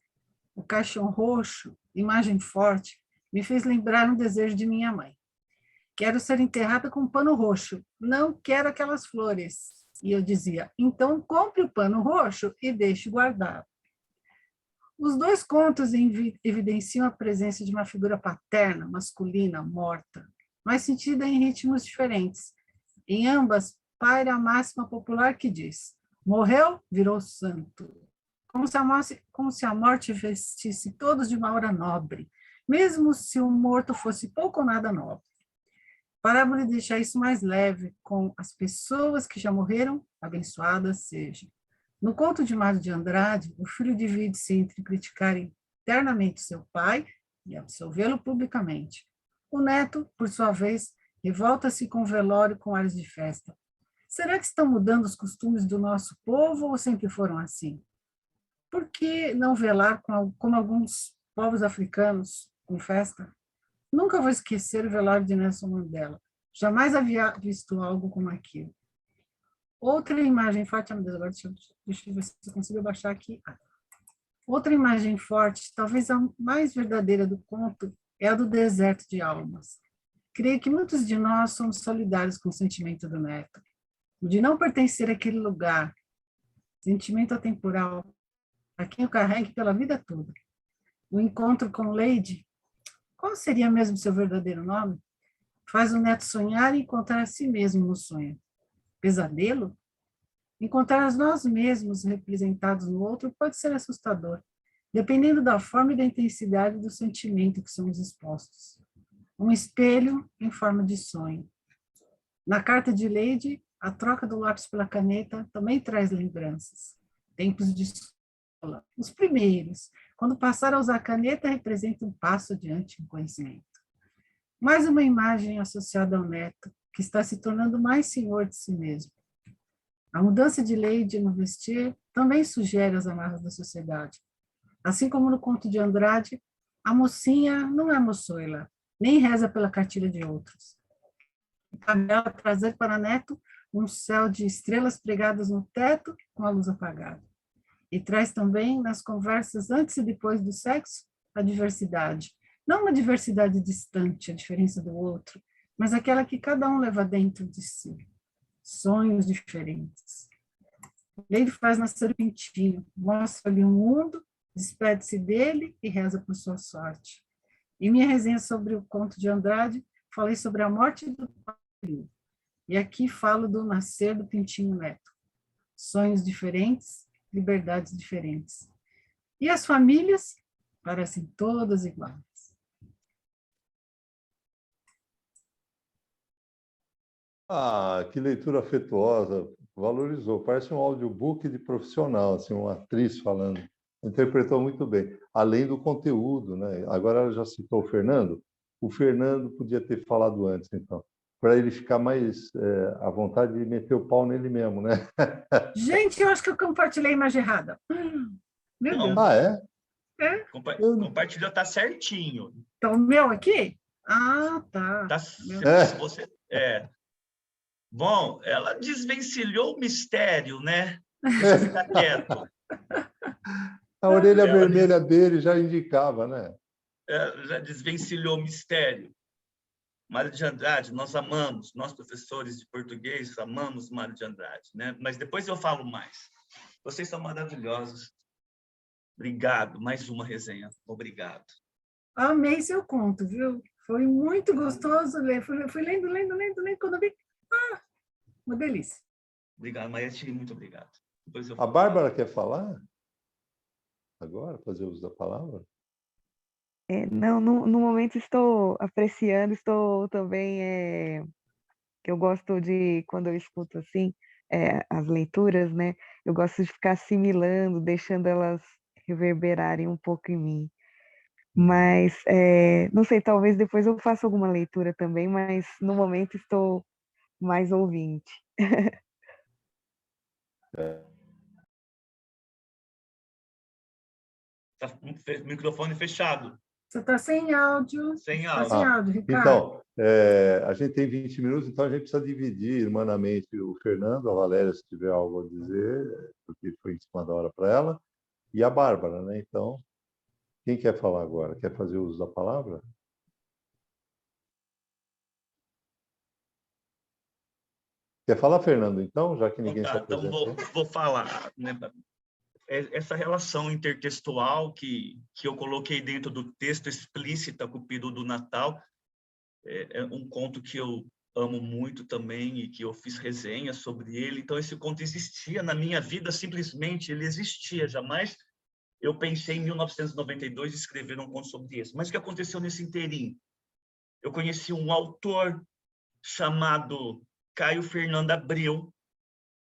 O caixão roxo, imagem forte, me fez lembrar um desejo de minha mãe. Quero ser enterrada com um pano roxo, não quero aquelas flores. E eu dizia, então compre o pano roxo e deixe guardado. Os dois contos evidenciam a presença de uma figura paterna, masculina, morta, mas sentida em ritmos diferentes. Em ambas, paira a máxima popular que diz, morreu, virou santo. Como se a morte vestisse todos de uma aura nobre, mesmo se o morto fosse pouco ou nada nobre. Parábola deixa isso mais leve, com as pessoas que já morreram, abençoadas sejam. No conto de Mário de Andrade, o filho divide-se entre criticar internamente seu pai e absolvê-lo publicamente. O neto, por sua vez, revolta-se com o velório com ares de festa. Será que estão mudando os costumes do nosso povo ou sempre foram assim? Por que não velar como alguns povos africanos com festa? Nunca vou esquecer o velório de Nelson Mandela. Jamais havia visto algo como aquilo. Outra imagem forte, agora deixa eu ver se eu consigo baixar aqui. Outra imagem forte, talvez a mais verdadeira do conto, é a do deserto de almas. Creio que muitos de nós somos solidários com o sentimento do neto, o de não pertencer àquele lugar, sentimento atemporal, a quem o carregue pela vida toda. O encontro com Lady, qual seria mesmo seu verdadeiro nome? Faz o neto sonhar e encontrar a si mesmo no sonho. Pesadelo? Encontrar nós mesmos representados no outro pode ser assustador, dependendo da forma e da intensidade do sentimento que somos expostos. Um espelho em forma de sonho. Na carta de Lady, a troca do lápis pela caneta também traz lembranças. Tempos de escola. Os primeiros, quando passar a usar a caneta, representa um passo adiante em conhecimento. Mais uma imagem associada ao neto, que está se tornando mais senhor de si mesmo. A mudança de Lady no vestir também sugere as amarras da sociedade. Assim como no conto de Andrade, a mocinha não é moçoila, nem reza pela cartilha de outros. Cabe ela trazer para Neto um céu de estrelas pregadas no teto com a luz apagada. E traz também, nas conversas antes e depois do sexo, a diversidade. Não uma diversidade distante, a diferença do outro, mas aquela que cada um leva dentro de si. Sonhos diferentes. Ele faz nascer o pintinho, mostra-lhe o mundo, despede-se dele e reza por sua sorte. Em minha resenha sobre o conto de Andrade, falei sobre a morte do pai. E aqui falo do nascer do Pintinho Neto. Sonhos diferentes, liberdades diferentes. E as famílias parecem todas iguais. Ah, que leitura afetuosa, valorizou. Parece um audiobook de profissional, assim, uma atriz falando. Interpretou muito bem, além do conteúdo, né? Agora ela já citou o Fernando podia ter falado antes, então, para ele ficar mais à vontade de meter o pau nele mesmo, né? Gente, eu acho que eu compartilhei a imagem errada. Meu Deus. Ah, é? É? Compartilhou, tá certinho. Então, o meu aqui? Ah, tá. Você, Bom, ela desvencilhou o mistério, né? Fica quieto. A orelha vermelha dele já indicava, né? Já desvencilhou o mistério. Mário de Andrade, nós amamos, nós professores de português amamos Mário de Andrade, né? Mas depois eu falo mais. Vocês são maravilhosos. Obrigado, mais uma resenha. Obrigado. Amei seu conto, viu? Foi muito gostoso ler. Fui lendo, quando eu vi... uma delícia. Obrigado, Maietti, muito obrigado. A Bárbara quer falar? Agora, fazer uso da palavra? Não, no momento estou apreciando, estou também, que eu gosto de, quando eu escuto assim, as leituras, né? Eu gosto de ficar assimilando, deixando elas reverberarem um pouco em mim. Mas, não sei, talvez depois eu faça alguma leitura também, mas no momento estou mais ouvinte. Tá com o microfone fechado. Você está sem áudio. Sem Está áudio. sem áudio, Ricardo. Então, a gente tem 20 minutos, então a gente precisa dividir irmanamente o Fernando, a Valéria, se tiver algo a dizer, porque foi em cima da hora para ela, e a Bárbara, né? Então, quem quer falar agora? Quer fazer uso da palavra? Quer falar, Fernando, então, já que ninguém se apresentou? Então, vou falar, né? Essa relação intertextual que eu coloquei dentro do texto explícita com o período do Natal é um conto que eu amo muito também e que eu fiz resenha sobre ele. Então, esse conto existia na minha vida, simplesmente ele existia. Jamais eu pensei em 1992 escrever um conto sobre isso. Mas o que aconteceu nesse inteirinho? Eu conheci um autor chamado Caio Fernando Abreu,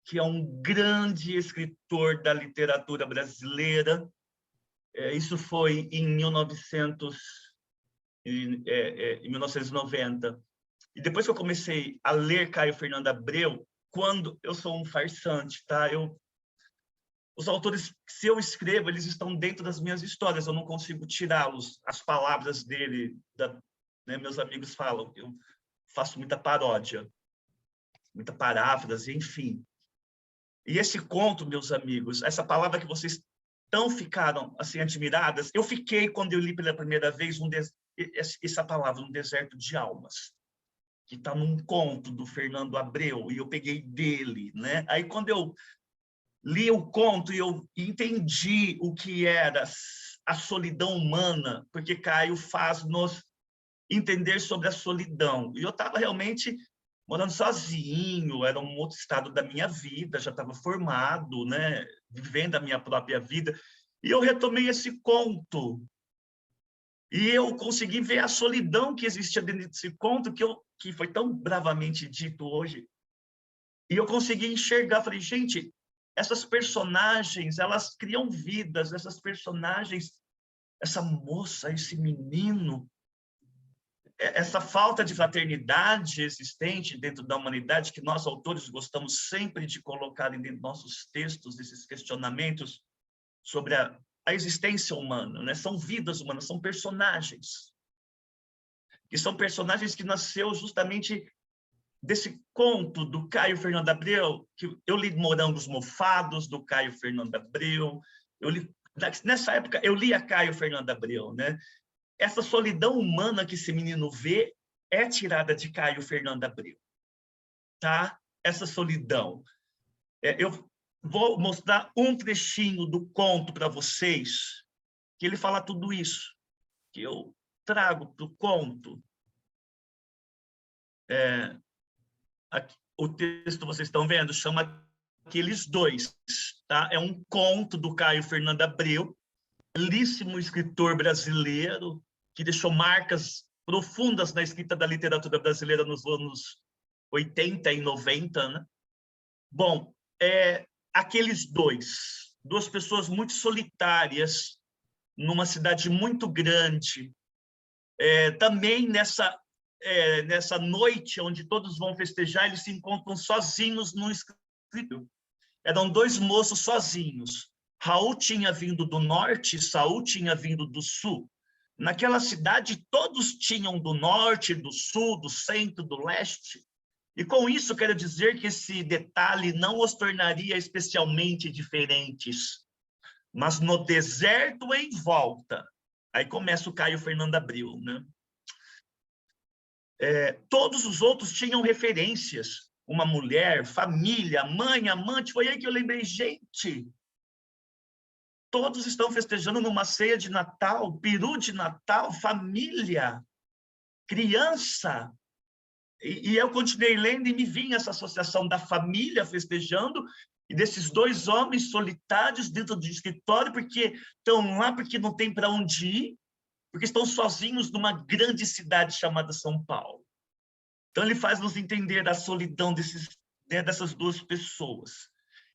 que é um grande escritor da literatura brasileira. Isso foi em 1990. E depois que eu comecei a ler Caio Fernando Abreu, quando eu sou um farsante, tá? Os autores, se eu escrevo, eles estão dentro das minhas histórias, eu não consigo tirá-los. As palavras dele, né, meus amigos falam, eu faço muita paródia, muita paráfrase, enfim. E esse conto, meus amigos, essa palavra que vocês tão ficaram assim admiradas, eu fiquei quando eu li pela primeira vez essa palavra, um deserto de almas, que está num conto do Fernando Abreu, e eu peguei dele, né? Aí quando eu li o conto e eu entendi o que era a solidão humana, porque Caio faz-nos entender sobre a solidão. E eu estava realmente morando sozinho, era um outro estado da minha vida, já estava formado, né, vivendo a minha própria vida. E eu retomei esse conto. E eu consegui ver a solidão que existia dentro desse conto, que foi tão bravamente dito hoje. E eu consegui enxergar, falei, gente, essas personagens, elas criam vidas, essas personagens, essa moça, esse menino, essa falta de fraternidade existente dentro da humanidade, que nós, autores, gostamos sempre de colocar dentro dos nossos textos, esses questionamentos sobre a existência humana, né? São vidas humanas, são personagens. E são personagens que nasceu justamente desse conto do Caio Fernando Abreu, que eu li Morangos Mofados, do Caio Fernando Abreu, nessa época eu lia Caio Fernando Abreu, né? Essa solidão humana que esse menino vê é tirada de Caio Fernando Abreu, tá? Essa solidão. Eu vou mostrar um trechinho do conto para vocês, que ele fala tudo isso, que eu trago para o conto. O texto vocês estão vendo chama Aqueles Dois, tá? É um conto do Caio Fernando Abreu, belíssimo escritor brasileiro, que deixou marcas profundas na escrita da literatura brasileira nos anos 80 e 90, né? Bom, aqueles duas pessoas muito solitárias, numa cidade muito grande, também nessa noite onde todos vão festejar, eles se encontram sozinhos no escritório. Eram dois moços sozinhos. Raul tinha vindo do norte, Saul tinha vindo do sul. Naquela cidade, todos tinham do norte, do sul, do centro, do leste. E com isso, quero dizer que esse detalhe não os tornaria especialmente diferentes. Mas no deserto em volta, aí começa o Caio Fernando Abreu, né? todos os outros tinham referências. Uma mulher, família, mãe, amante. Foi aí que eu lembrei, gente, todos estão festejando numa ceia de Natal, peru de Natal, família, criança. E eu continuei lendo e me vi essa associação da família festejando e desses dois homens solitários dentro do escritório, porque estão lá porque não tem para onde ir, porque estão sozinhos numa grande cidade chamada São Paulo. Então, ele faz nos entender da solidão dessas duas pessoas.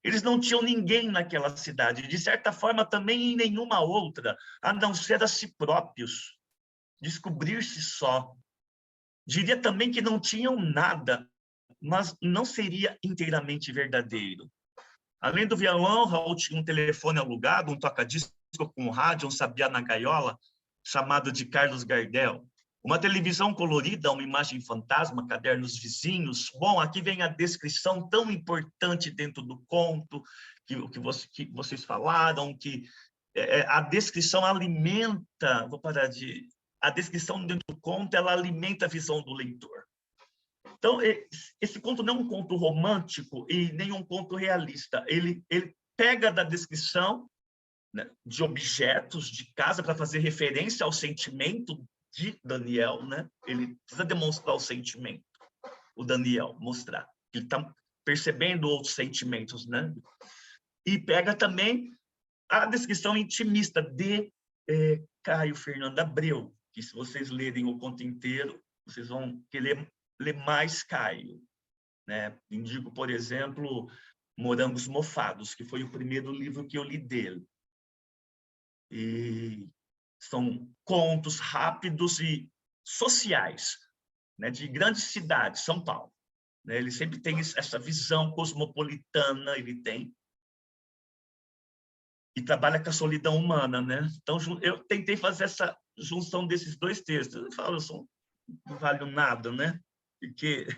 Eles não tinham ninguém naquela cidade, de certa forma, também em nenhuma outra, a não ser a si próprios, descobrir-se só. Diria também que não tinham nada, mas não seria inteiramente verdadeiro. Além do violão, Raul tinha um telefone alugado, um toca-disco com rádio, um sabiá na gaiola, chamado de Carlos Gardel. Uma televisão colorida, uma imagem fantasma, cadernos vizinhos. Bom, aqui vem a descrição tão importante dentro do conto, que vocês falaram, que a descrição alimenta, a descrição dentro do conto, ela alimenta a visão do leitor. Então, esse conto não é um conto romântico e nem um conto realista. Ele pega da descrição, né, de objetos de casa para fazer referência ao sentimento de Daniel, né? Ele precisa demonstrar o sentimento, o Daniel, mostrar. Ele está percebendo outros sentimentos, né? E pega também a descrição intimista de Caio Fernando Abreu, que se vocês lerem o conto inteiro, vocês vão querer ler mais Caio, né? Indico, por exemplo, Morangos Mofados, que foi o primeiro livro que eu li dele. E são contos rápidos e sociais, né, de grandes cidades, São Paulo. Né? Ele sempre tem essa visão cosmopolitana, ele tem. E trabalha com a solidão humana, né? Então, eu tentei fazer essa junção desses dois textos. Eu falo, não vale nada, né? Porque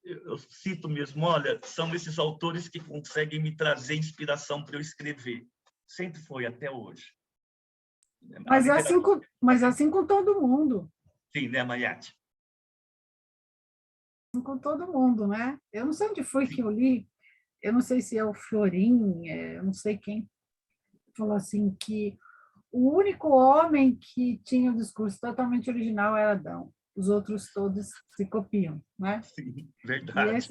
eu cito mesmo, olha, são esses autores que conseguem me trazer inspiração para eu escrever. Sempre foi, até hoje. Mas assim com todo mundo. Sim, né, Mayate? Com todo mundo, né? Eu não sei onde foi que eu li, eu não sei se é o Florim, eu não sei quem falou assim, que o único homem que tinha um discurso totalmente original era Adão. Os outros todos se copiam, né? Sim, verdade.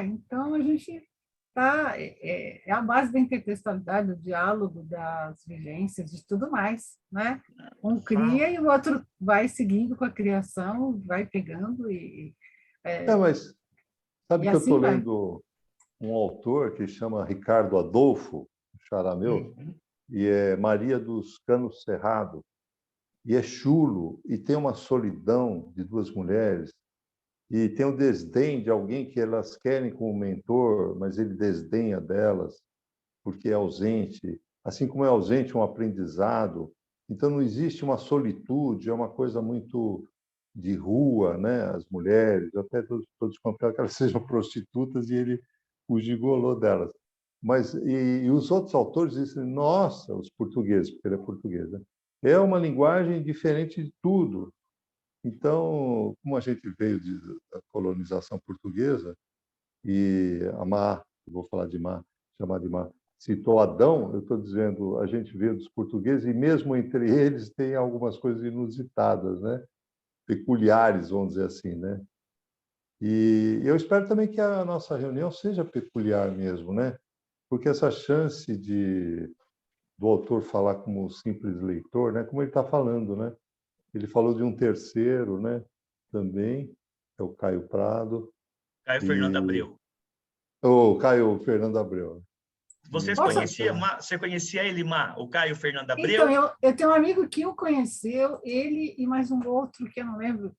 Então, a gente é a base da intertextualidade, do diálogo, das vivências, de tudo mais, né? Um cria e o outro vai seguindo com a criação, vai pegando mas sabe e que eu assim estou vai. lendo um autor que chama Ricardo Adolfo, xará meu, e é Maria dos Canos Cerrado, e é chulo, e tem uma solidão de duas mulheres, e tem o desdém de alguém que elas querem como mentor, mas ele desdenha delas porque é ausente, assim como é ausente um aprendizado. Então, não existe uma solitude, é uma coisa muito de rua, né? As mulheres, eu até estou desconfiado que elas sejam prostitutas e ele o gigolô delas. Mas, e os outros autores dizem, nossa, os portugueses, porque ele é português, né? É uma linguagem diferente de tudo. Então, como a gente veio da colonização portuguesa, e a Mar, vou falar de Mar, chamar de Mar, citou Adão, eu estou dizendo, a gente veio dos portugueses, e mesmo entre eles tem algumas coisas inusitadas, né? Peculiares, vamos dizer assim, né? E eu espero também que a nossa reunião seja peculiar mesmo, né? Porque essa chance do autor falar como simples leitor, né? Como ele está falando, né? Ele falou de um terceiro, né? Também, é o Caio Prado. Caio Fernando Abreu. O Caio Fernando Abreu. Você conhecia ele, Má, o Caio Fernando Abreu? Então, eu tenho um amigo que o conheceu, ele e mais um outro, que eu não lembro,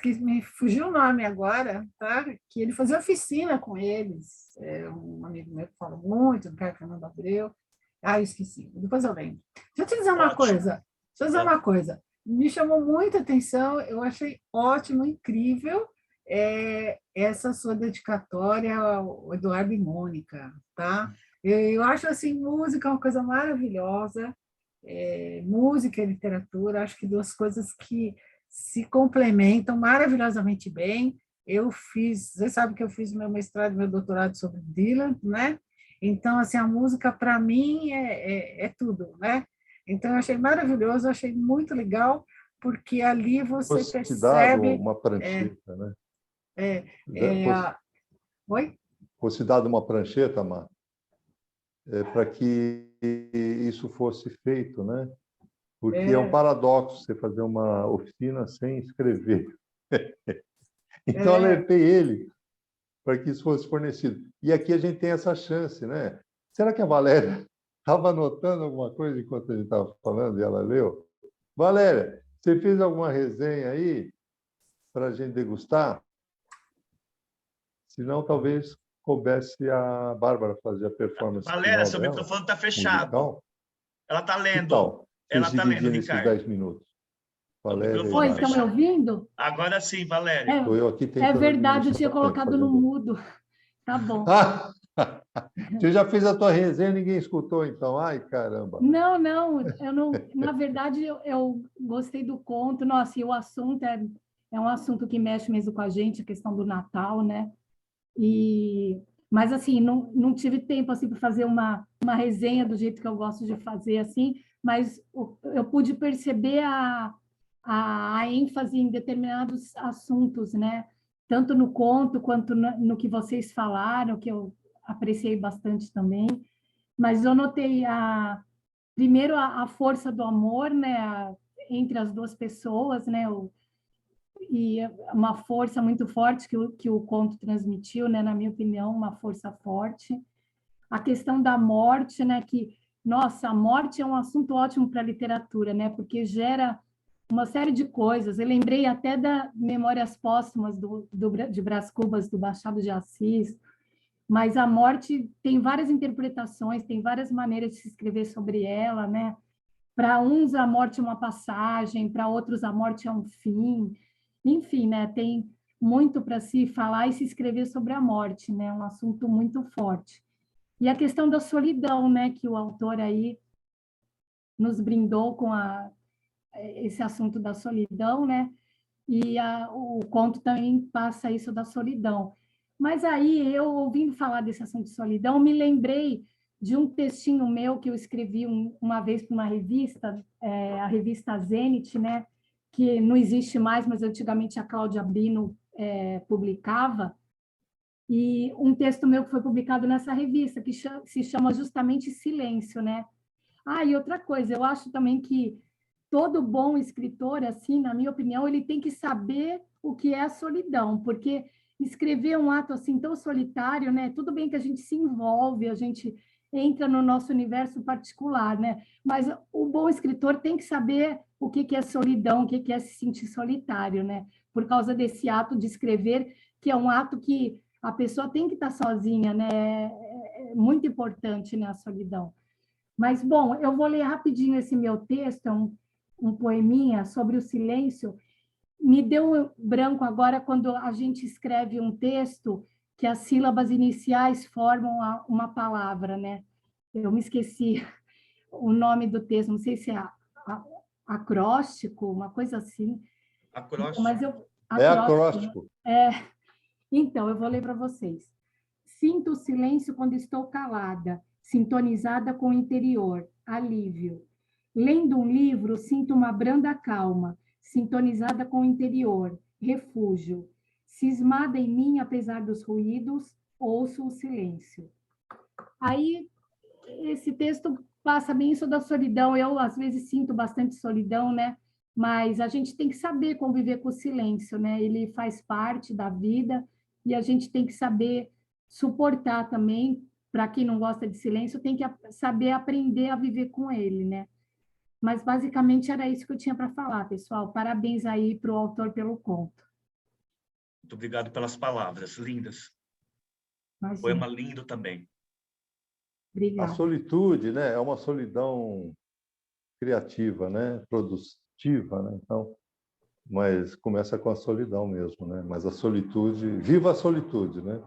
que me fugiu o nome agora, tá? Que ele fazia oficina com eles. É um amigo meu que fala muito do Caio Fernando Abreu. Eu esqueci, depois eu lembro. Deixa eu te dizer uma coisa. Me chamou muita atenção, eu achei ótimo, incrível, essa sua dedicatória ao Eduardo e Mônica, tá? Eu acho assim, música é uma coisa maravilhosa, música e literatura, acho que duas coisas que se complementam maravilhosamente bem. Você sabe que eu fiz meu mestrado e meu doutorado sobre Dylan, né? Então, assim, a música, para mim, é tudo, né? Então, eu achei maravilhoso, eu achei muito legal, porque ali você Fosse dado percebe... uma prancheta, né? Oi? Fosse dado uma prancheta, Mar, para que isso fosse feito, né? Porque é um paradoxo você fazer uma oficina sem escrever. Então, alertei ele para que isso fosse fornecido. E aqui a gente tem essa chance, né? Será que a Valéria estava anotando alguma coisa enquanto a gente estava falando e ela leu? Valéria, você fez alguma resenha aí para a gente degustar? Se não, talvez coubesse a Bárbara fazer a performance Valéria, final seu dela, microfone está fechado. musical. Ela está lendo. Então, Ela está lendo, nesses Ricardo. 10 minutos. Valéria, Oi, estão me ouvindo? Agora sim, Valéria. Estou eu aqui tentando É verdade, eu tinha administrar o colocado tempo, no fazendo- mudo. Tá bom. Você já fez a tua resenha e ninguém escutou, então. Ai, caramba. Não, eu não. Na verdade, eu gostei do conto. Nossa, e o assunto é um assunto que mexe mesmo com a gente, a questão do Natal, né? Mas assim, não tive tempo assim para fazer uma resenha do jeito que eu gosto de fazer assim, mas eu pude perceber a ênfase em determinados assuntos, né? Tanto no conto quanto no que vocês falaram, que eu apreciei bastante também. Mas eu notei primeiro a força do amor, né? Entre as duas pessoas, né? E uma força muito forte que o conto transmitiu, né? Na minha opinião, uma força forte. A questão da morte, né? Nossa, a morte é um assunto ótimo para a literatura, né? Porque gera uma série de coisas. Eu lembrei até da Memórias Póstumas de Brás Cubas, do Machado de Assis, mas a morte tem várias interpretações, tem várias maneiras de se escrever sobre ela, né? Para uns, a morte é uma passagem, para outros, a morte é um fim. Enfim, né? Tem muito para se falar e se escrever sobre a morte, né? Um assunto muito forte. E a questão da solidão, né? Que o autor aí nos brindou com esse assunto da solidão, né? E o conto também passa isso da solidão. Mas aí, eu ouvindo falar desse assunto de solidão, me lembrei de um textinho meu que eu escrevi uma vez para uma revista, a revista Zenit, né? Que não existe mais, mas antigamente a Cláudia Brino publicava, e um texto meu que foi publicado nessa revista, que se chama justamente Silêncio, né? E outra coisa, eu acho também que todo bom escritor, assim, na minha opinião, ele tem que saber o que é a solidão, porque escrever um ato assim tão solitário, né? Tudo bem que a gente se envolve, a gente entra no nosso universo particular, né? Mas o bom escritor tem que saber o que é solidão, o que é se sentir solitário, né? Por causa desse ato de escrever, que é um ato que a pessoa tem que estar sozinha, né? É muito importante, né, a solidão. Mas, bom, eu vou ler rapidinho esse meu texto, um poeminha sobre o silêncio. Me deu branco agora quando a gente escreve um texto que as sílabas iniciais formam uma palavra, né? Eu me esqueci o nome do texto, não sei se é acróstico, uma coisa assim. Acróstico. Mas acróstico. Então, eu vou ler para vocês. Sinto o silêncio quando estou calada, sintonizada com o interior, alívio. Lendo um livro, sinto uma branda calma, sintonizada com o interior, refúgio. Cismada em mim, apesar dos ruídos, ouço o silêncio. Aí, esse texto passa bem isso da solidão. Eu, às vezes, sinto bastante solidão, né? Mas a gente tem que saber conviver com o silêncio, né? Ele faz parte da vida e a gente tem que saber suportar também. Para quem não gosta de silêncio, tem que saber aprender a viver com ele, né? Mas, basicamente, era isso que eu tinha para falar, pessoal. Parabéns aí para o autor pelo conto. Muito obrigado pelas palavras, lindas. Imagina. Poema lindo também. Obrigada. A solitude, né, é uma solidão criativa, né, produtiva, né? Então, mas começa com a solidão mesmo, né? Mas a solitude, viva a solitude, né?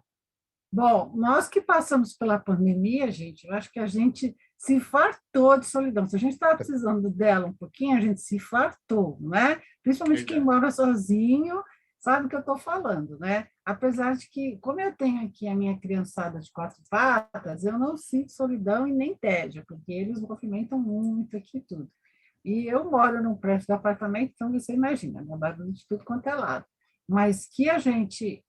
Bom, nós que passamos pela pandemia, gente, eu acho que a gente se fartou de solidão. Se a gente estava precisando dela um pouquinho, a gente se fartou, né? Principalmente quem mora sozinho, sabe o que eu estou falando, né? Apesar de que, como eu tenho aqui a minha criançada de 4 patas, eu não sinto solidão e nem tédio, porque eles movimentam muito aqui tudo. E eu moro num prédio de apartamento, então você imagina, né? Barulho de tudo quanto é lado. Mas que a gente,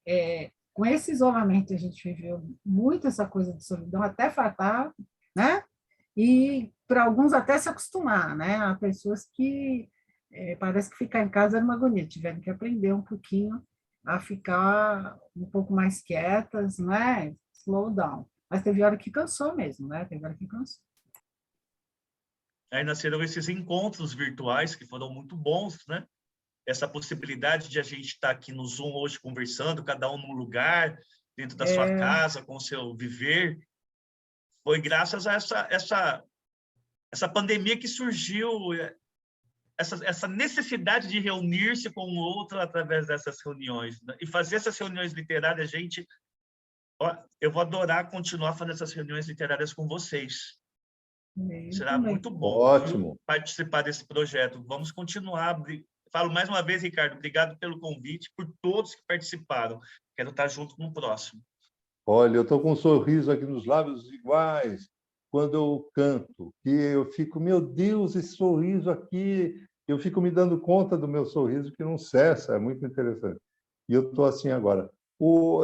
com esse isolamento, a gente viveu muito essa coisa de solidão, até fartar, né? E para alguns até se acostumar, né? Há pessoas que parece que ficar em casa era uma agonia, tiveram que aprender um pouquinho a ficar um pouco mais quietas, né? Slow down. Mas teve hora que cansou mesmo, né? Teve hora que cansou. Aí nasceram esses encontros virtuais que foram muito bons, né? Essa possibilidade de a gente estar aqui no Zoom hoje conversando, cada um num lugar, dentro da sua casa, com o seu viver, foi graças a essa pandemia que surgiu, essa necessidade de reunir-se com o outro através dessas reuniões, né? E fazer essas reuniões literárias, gente, eu vou adorar continuar fazendo essas reuniões literárias com vocês. Será muito bom. Ótimo. Participar desse projeto. Vamos continuar. Falo mais uma vez, Ricardo, obrigado pelo convite, por todos que participaram. Quero estar junto no próximo. Olha, eu estou com um sorriso aqui nos lábios iguais quando eu canto, que eu fico, meu Deus, esse sorriso aqui, eu fico me dando conta do meu sorriso que não cessa, é muito interessante. E eu estou assim agora.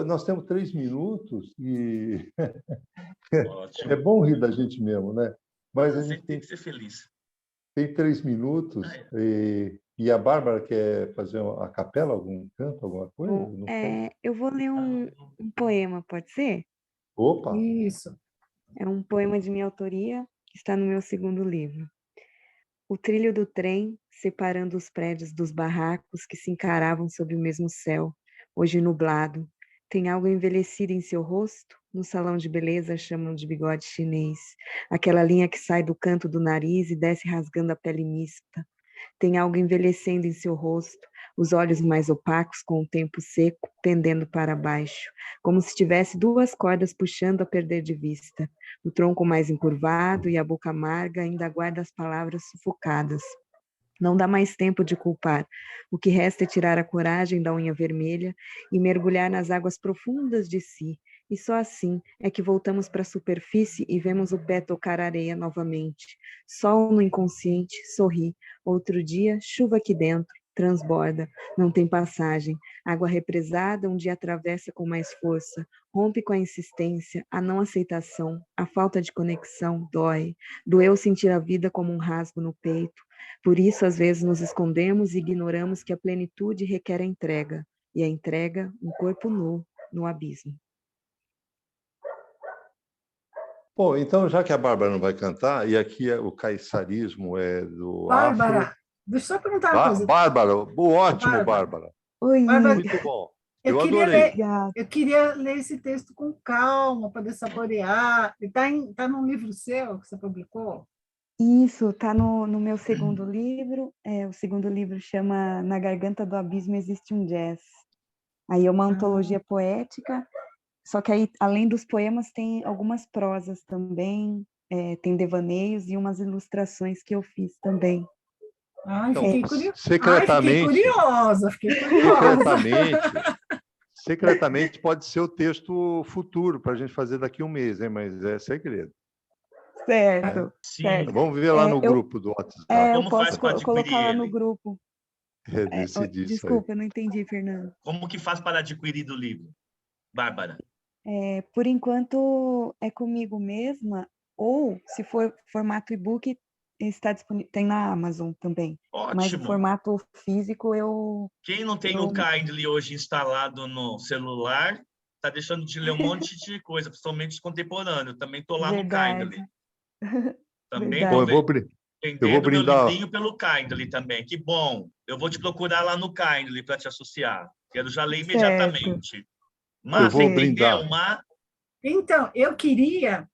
Nós temos 3 minutos e é bom rir da gente mesmo, né? Mas a gente tem que ser feliz. Tem 3 minutos e a Bárbara quer fazer a capela, algum canto, alguma coisa? Eu vou ler um poema, pode ser? Opa! Isso. É um poema de minha autoria, que está no meu 2º livro. O trilho do trem, separando os prédios dos barracos que se encaravam sob o mesmo céu, hoje nublado, tem algo envelhecido em seu rosto? No salão de beleza chamam de bigode chinês, aquela linha que sai do canto do nariz e desce rasgando a pele mista. Tem algo envelhecendo em seu rosto, os olhos mais opacos com o tempo seco, pendendo para baixo, como se tivesse 2 cordas puxando a perder de vista. O tronco mais encurvado e a boca amarga ainda guarda as palavras sufocadas. Não dá mais tempo de culpar. O que resta é tirar a coragem da unha vermelha e mergulhar nas águas profundas de si. E só assim é que voltamos para a superfície e vemos o pé tocar a areia novamente. Sol no inconsciente, sorri. Outro dia, chuva aqui dentro, transborda, não tem passagem. Água represada um dia atravessa com mais força, rompe com a insistência, a não aceitação, a falta de conexão, dói. Doeu sentir a vida como um rasgo no peito. Por isso, às vezes, nos escondemos e ignoramos que a plenitude requer a entrega, e a entrega, um corpo nu, no abismo. Bom, então, já que a Bárbara não vai cantar, e aqui o caiçarismo é do Bárbara, Afro... deixa eu só perguntar uma coisa. Bárbara, ótimo, Bárbara. Oi. Bárbara, muito bom. Eu adorei. queria ler esse texto com calma, poder saborear. Está num livro seu que você publicou? Isso, está no meu 2º livro. O 2º livro chama Na Garganta do Abismo Existe um Jazz. Aí é uma antologia poética, só que aí, além dos poemas, tem algumas prosas também, tem devaneios e umas ilustrações que eu fiz também. Ai, fiquei Secretamente, curiosa. Secretamente pode ser o texto futuro para a gente fazer daqui a um mês, hein? Mas é segredo. Certo. Sim. Vamos ver lá no grupo do WhatsApp. Eu posso colocar lá no grupo. Desculpa, eu não entendi, Fernando. Como que faz para adquirir do livro, Bárbara? Por enquanto é comigo mesma, ou se for formato e-book, está disponível, tem na Amazon também. Ótimo. Mas o formato físico eu... Quem não tem o Kindle hoje instalado no celular, está deixando de ler um monte de coisa, principalmente os contemporâneos. Também estou lá no Kindle. Também eu vou brindar. meu livrinho pelo Kindle também. Que bom. Eu vou te procurar lá no Kindle para te associar. Quero já ler imediatamente. Mas eu vou brindar. Então, eu queria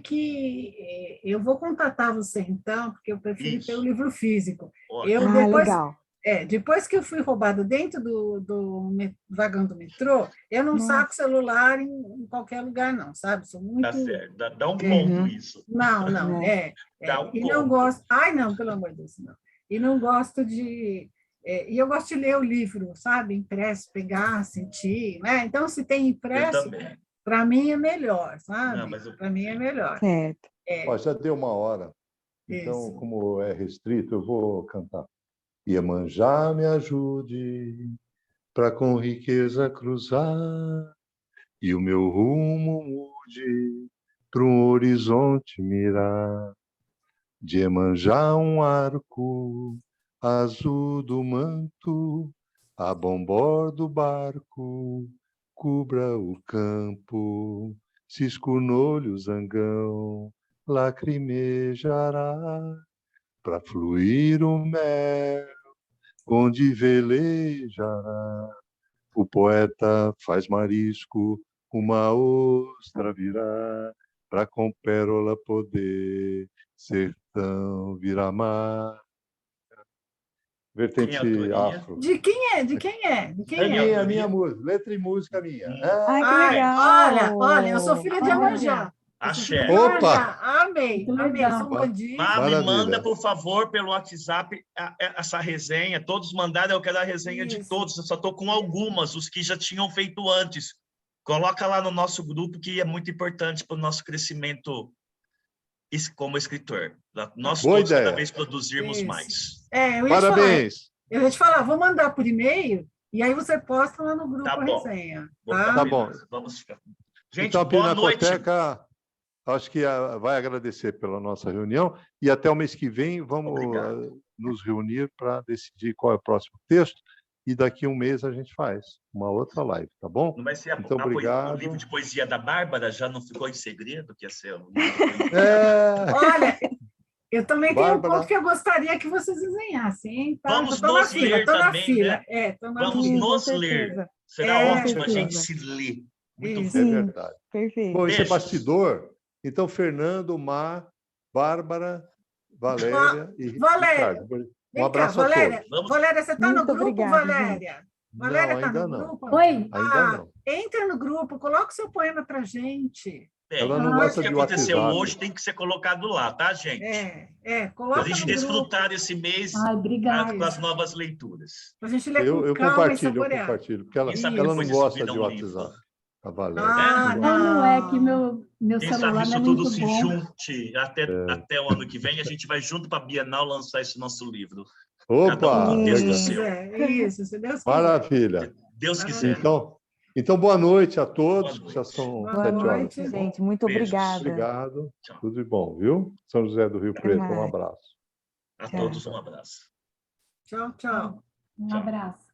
que... Eu vou contatar você, então, porque eu prefiro ter o livro físico. Legal. Depois que eu fui roubada dentro do vagão do metrô, eu não saco celular em qualquer lugar, não, sabe? Sou muito... Tá certo. Dá um ponto isso. Não, Dá um e ponto. não gosto... Ai, não, pelo amor de Deus, não. E não gosto de... E eu gosto de ler o livro, sabe? Impresso, pegar, sentir, né? Então, se tem Eu impresso, também. para mim é melhor, Não, sabe? mas eu- Para mim é melhor. Certo. Ó, já deu 1 hora. Então, Isso. como é restrito, eu vou cantar. Iemanjá me ajude para com riqueza cruzar e o meu rumo mude para um horizonte mirar. De Iemanjá um arco azul do manto, a bombor do barco cubra o campo, cisco no olho zangão lacrimejará para fluir o mel onde velejará. O poeta faz marisco, uma ostra virá, para com pérola poder, sertão virar mar. Quem é a Vertente autoria? afro. De quem é? De quem é? De quem é? É minha música, letra e música minha. Ai, que Ai, legal! olha, eu sou filha de Iemanjá. Eu sou filha Axé. de Opa! Iemanjá. Amei, Muito amei. legal. Sou um bandido. Me Maravilha. manda, por favor, pelo WhatsApp essa resenha. Todos mandaram, eu quero a resenha de Isso. todos. Eu só estou com algumas, os que já tinham feito antes. Coloca lá no nosso grupo, que é muito importante para o nosso crescimento como escritor. Nós Boa todos, cada ideia. vez, produzirmos Isso. mais. Eu ia te falar, Parabéns. vou mandar por e-mail e aí você posta lá no grupo Tá a bom. resenha. Vamos Tá? Tá bom. combinar. Vamos ficar. Gente, Então, a boa noite. Pinacoteca, acho que vai agradecer pela nossa reunião e até o mês que vem vamos Obrigado. nos reunir para decidir qual é o próximo texto e daqui a um mês a gente faz uma outra live, tá bom? Não vai ser Então, o obrigado. livro de poesia da Bárbara? Já não ficou em segredo que ia ser o livro de poesia? Olha, eu também tenho um Bárbara. ponto que eu gostaria que vocês desenhassem, hein? Tá? Vamos Eu tô na nos fila, ler tô na também, fila. né? Tô na Vamos fila. com nos certeza. ler. Será É, ótimo a certeza. gente se ler. Muito Isso. É bom. verdade. Perfeito. Bom, isso é Beijos. bastidor. Então, Fernando, Mar, Bárbara, Valéria e Valéria, Ricardo. Vem Um abraço cá, a Valéria. todos. Vamos. Valéria, você está no Muito grupo, obrigada, Valéria? Valéria Não, está ainda no não. grupo? Oi? Ainda não. Entra no grupo, coloca o seu poema para gente. Ela não Tudo gosta que de aconteceu WhatsApp. hoje tem que ser colocado lá, tá, gente? Para Coloca a gente no grupo, desfrutar esse mês Ai, obrigada. com as novas leituras. para a gente ler com Eu calma e compartilho, saborear. porque ela, Quem sabe ela depois não disso gosta vira de um livro. WhatsApp. A Valéria. Ah, não gosta. Não, é que meu Quem sabe celular não isso é tudo muito se bom. junte até o ano que vem. A gente vai junto para a Bienal lançar esse nosso livro. Cada um Opa, com o texto legal. seu. Isso, se Deus quiser. Maravilha. Deus quiser. Então, boa noite a todos. Boa noite. Já são Boa 7 horas. noite. Tá bom? Gente, muito Beijos. obrigada. Obrigado. Tchau. Tudo de bom, viu? São José do Rio Até Preto, um mais. abraço. A Tchau. todos um abraço. Tchau, tchau. Um Tchau. abraço.